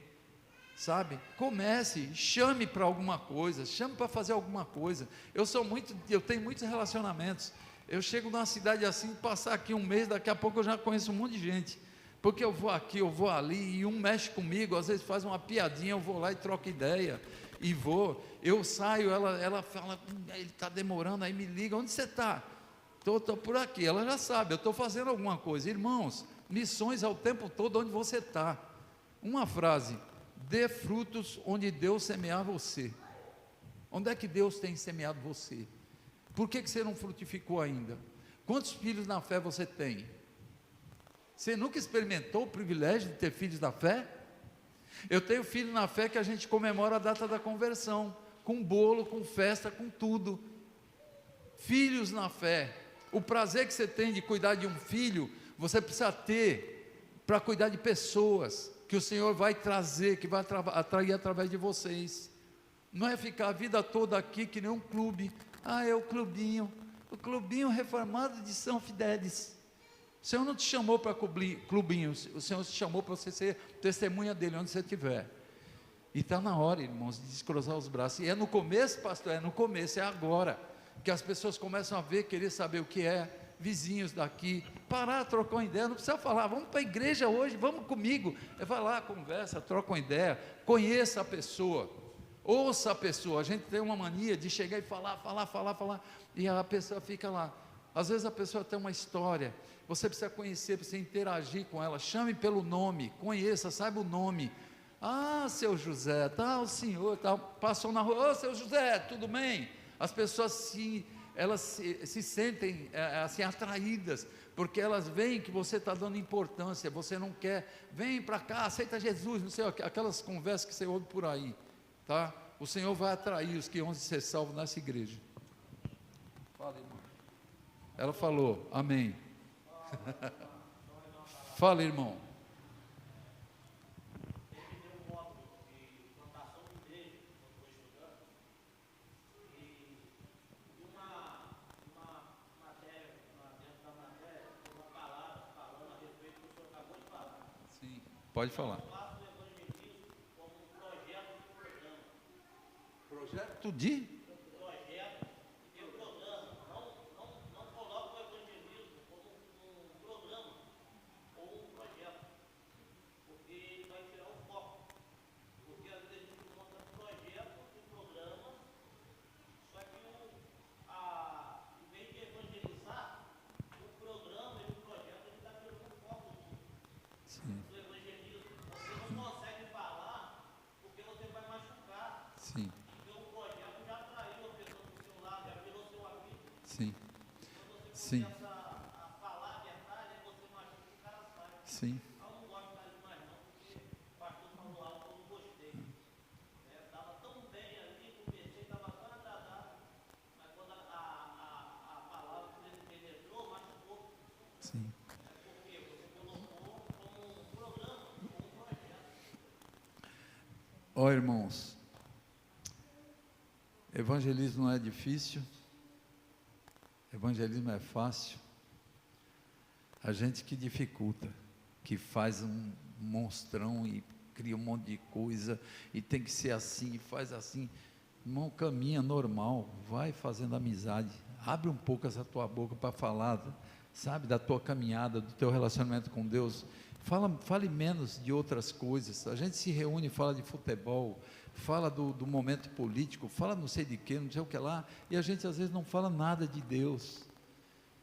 sabe? Comece, chame para alguma coisa, chame para fazer alguma coisa. Eu tenho muitos relacionamentos. Eu chego numa cidade assim, passar aqui um mês, daqui a pouco eu já conheço um monte de gente. Porque eu vou aqui, eu vou ali, e um mexe comigo, às vezes faz uma piadinha, eu vou lá e troco ideia, e vou. Eu saio, ela fala, ele está demorando, aí me liga, onde você está? Estou por aqui, ela já sabe, eu estou fazendo alguma coisa. Irmãos, missões ao tempo todo onde você está. Uma frase: dê frutos onde Deus semear você. Onde é que Deus tem semeado você? Por que você não frutificou ainda? Quantos filhos na fé você tem? Você nunca experimentou o privilégio de ter filhos na fé? Eu tenho filho na fé que a gente comemora a data da conversão, com bolo, com festa, com tudo. Filhos na fé. O prazer que você tem de cuidar de um filho, você precisa ter para cuidar de pessoas que o Senhor vai trazer, que vai atrair através de vocês. Não é ficar a vida toda aqui que nem um clube. Ah, é o clubinho reformado de São Fidélis. O Senhor não te chamou para clubinho, o Senhor te chamou para você ser testemunha dele onde você estiver. E está na hora, irmãos, de descruzar os braços. E é no começo, pastor, é no começo, é agora que as pessoas começam a ver, querer saber o que é, vizinhos daqui, parar, trocar uma ideia, não precisa falar, vamos para a igreja hoje, vamos comigo, vai lá, conversa, troca uma ideia, conheça a pessoa, ouça a pessoa. A gente tem uma mania de chegar e falar, e a pessoa fica lá. Às vezes a pessoa tem uma história, você precisa conhecer, precisa interagir com ela, chame pelo nome, conheça, saiba o nome. Ah, seu José, tá, o senhor, tá, passou na rua, ô, seu José, tudo bem? As pessoas elas se sentem assim atraídas, porque elas veem que você está dando importância, você não quer, vem para cá, aceita Jesus, não sei, aquelas conversas que você ouve por aí, tá? O Senhor vai atrair os que vão ser salvos nessa igreja. Fala, irmão. Ela falou, amém. Fala, irmão. Pode falar. Projeto de? Projeto e programa. Não coloca o evangelismo como um programa ou um projeto, porque vai tirar o foco. Porque às vezes a gente monta projetos e programas, só que em vez de evangelizar, o programa e o projeto ele está tirando o foco do evangelismo. Você não consegue falar porque você vai machucar. Sim. Porque o projeto já atraiu a pessoa do seu lado, já virou seu amigo. Sim. Quando você começa a falar a verdade, aí você machuca e o cara sai. Sim. Eu não gosto mais não, porque o pastor falou algo que eu não gostei. Estava tão bem ali, conversei, estava tão agradável, mas quando a palavra que ele penetrou, machucou. Sim. Porque você colocou como um programa, como um projeto. Ó, irmãos, evangelismo não é difícil, evangelismo é fácil. A gente que dificulta, que faz um monstrão e cria um monte de coisa, e tem que ser assim, e faz assim. Irmão, caminha normal, vai fazendo amizade, abre um pouco essa tua boca para falar, sabe, da tua caminhada, do teu relacionamento com Deus. Fale menos de outras coisas. A gente se reúne e fala de futebol, fala do momento político, fala não sei de quê, não sei o que lá, e a gente às vezes não fala nada de Deus.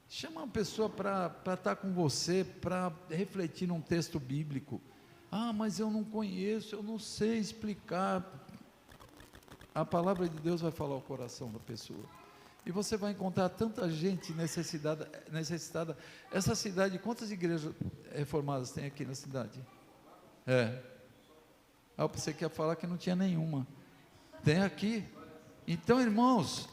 Chama uma pessoa para estar com você, para refletir num texto bíblico. Ah, mas eu não conheço, eu não sei explicar. A palavra de Deus vai falar ao coração da pessoa. E você vai encontrar tanta gente necessitada. Essa cidade, quantas igrejas reformadas tem aqui na cidade? Você quer falar que não tinha nenhuma. Tem aqui. Então, irmãos,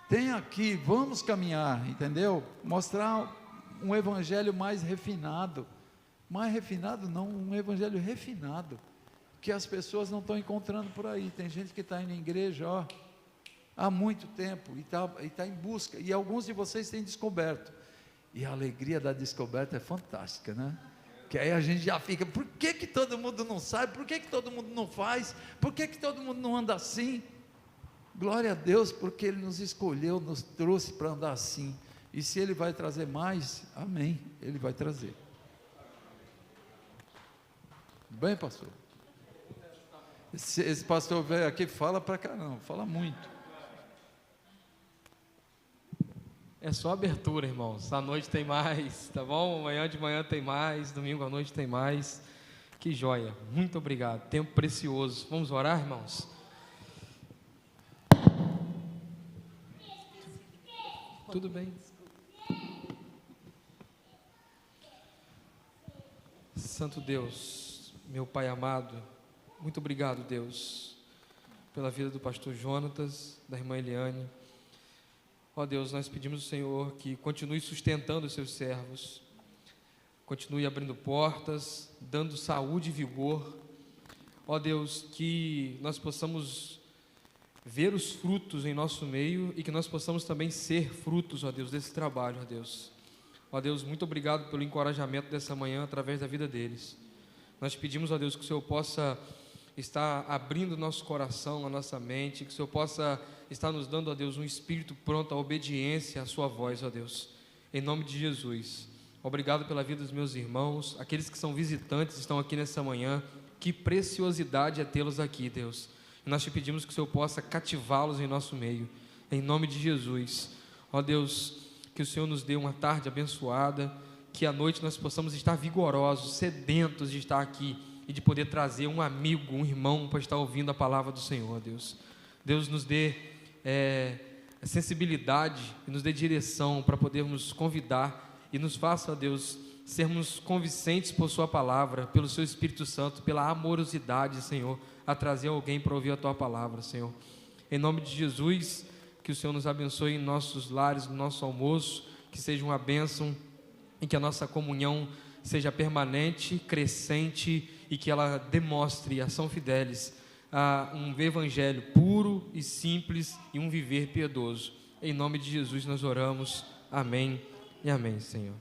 tem aqui, vamos caminhar, entendeu? Mostrar um evangelho mais refinado. Mais refinado não, um evangelho refinado. que as pessoas não estão encontrando por aí. Tem gente que está indo em igreja, ó, há muito tempo, e tá em busca, e alguns de vocês têm descoberto, e a alegria da descoberta é fantástica, né? Que aí a gente já fica, por que todo mundo não sabe, por que todo mundo não faz, por que todo mundo não anda assim? Glória a Deus, porque Ele nos escolheu, nos trouxe para andar assim, e se Ele vai trazer mais, amém, Ele vai trazer. Bem, pastor? Esse pastor velho aqui fala para caramba, fala muito. É só abertura, irmãos. À noite tem mais, tá bom? Amanhã de manhã tem mais, domingo à noite tem mais. Que joia. Muito obrigado. Tempo precioso. Vamos orar, irmãos? Tudo bem. Santo Deus, meu Pai amado, muito obrigado, Deus, pela vida do pastor Jonatas, da irmã Eliane. Ó Deus, nós pedimos ao Senhor que continue sustentando os seus servos, continue abrindo portas, dando saúde e vigor. Ó Deus, que nós possamos ver os frutos em nosso meio e que nós possamos também ser frutos, ó Deus, desse trabalho, ó Deus. Ó Deus, muito obrigado pelo encorajamento dessa manhã através da vida deles. Nós pedimos, ó Deus, que o Senhor possa estar abrindo nosso coração, a nossa mente, que o Senhor possa estar nos dando, ó Deus, um espírito pronto à obediência à sua voz, ó Deus, em nome de Jesus. Obrigado pela vida dos meus irmãos, aqueles que são visitantes, estão aqui nessa manhã, que preciosidade é tê-los aqui, Deus, e nós te pedimos que o Senhor possa cativá-los em nosso meio, em nome de Jesus. Ó Deus, que o Senhor nos dê uma tarde abençoada, que à noite nós possamos estar vigorosos, sedentos de estar aqui, e de poder trazer um amigo, um irmão, para estar ouvindo a palavra do Senhor, Deus. Deus nos dê sensibilidade e nos dê direção para podermos convidar e nos faça, Deus, sermos convincentes por sua palavra, pelo seu Espírito Santo, pela amorosidade, Senhor, a trazer alguém para ouvir a tua palavra, Senhor. Em nome de Jesus, que o Senhor nos abençoe em nossos lares, no nosso almoço, que seja uma bênção e que a nossa comunhão seja permanente, crescente e que ela demonstre a São Fidélis um evangelho puro e simples e um viver piedoso. Em nome de Jesus nós oramos. Amém e amém, Senhor.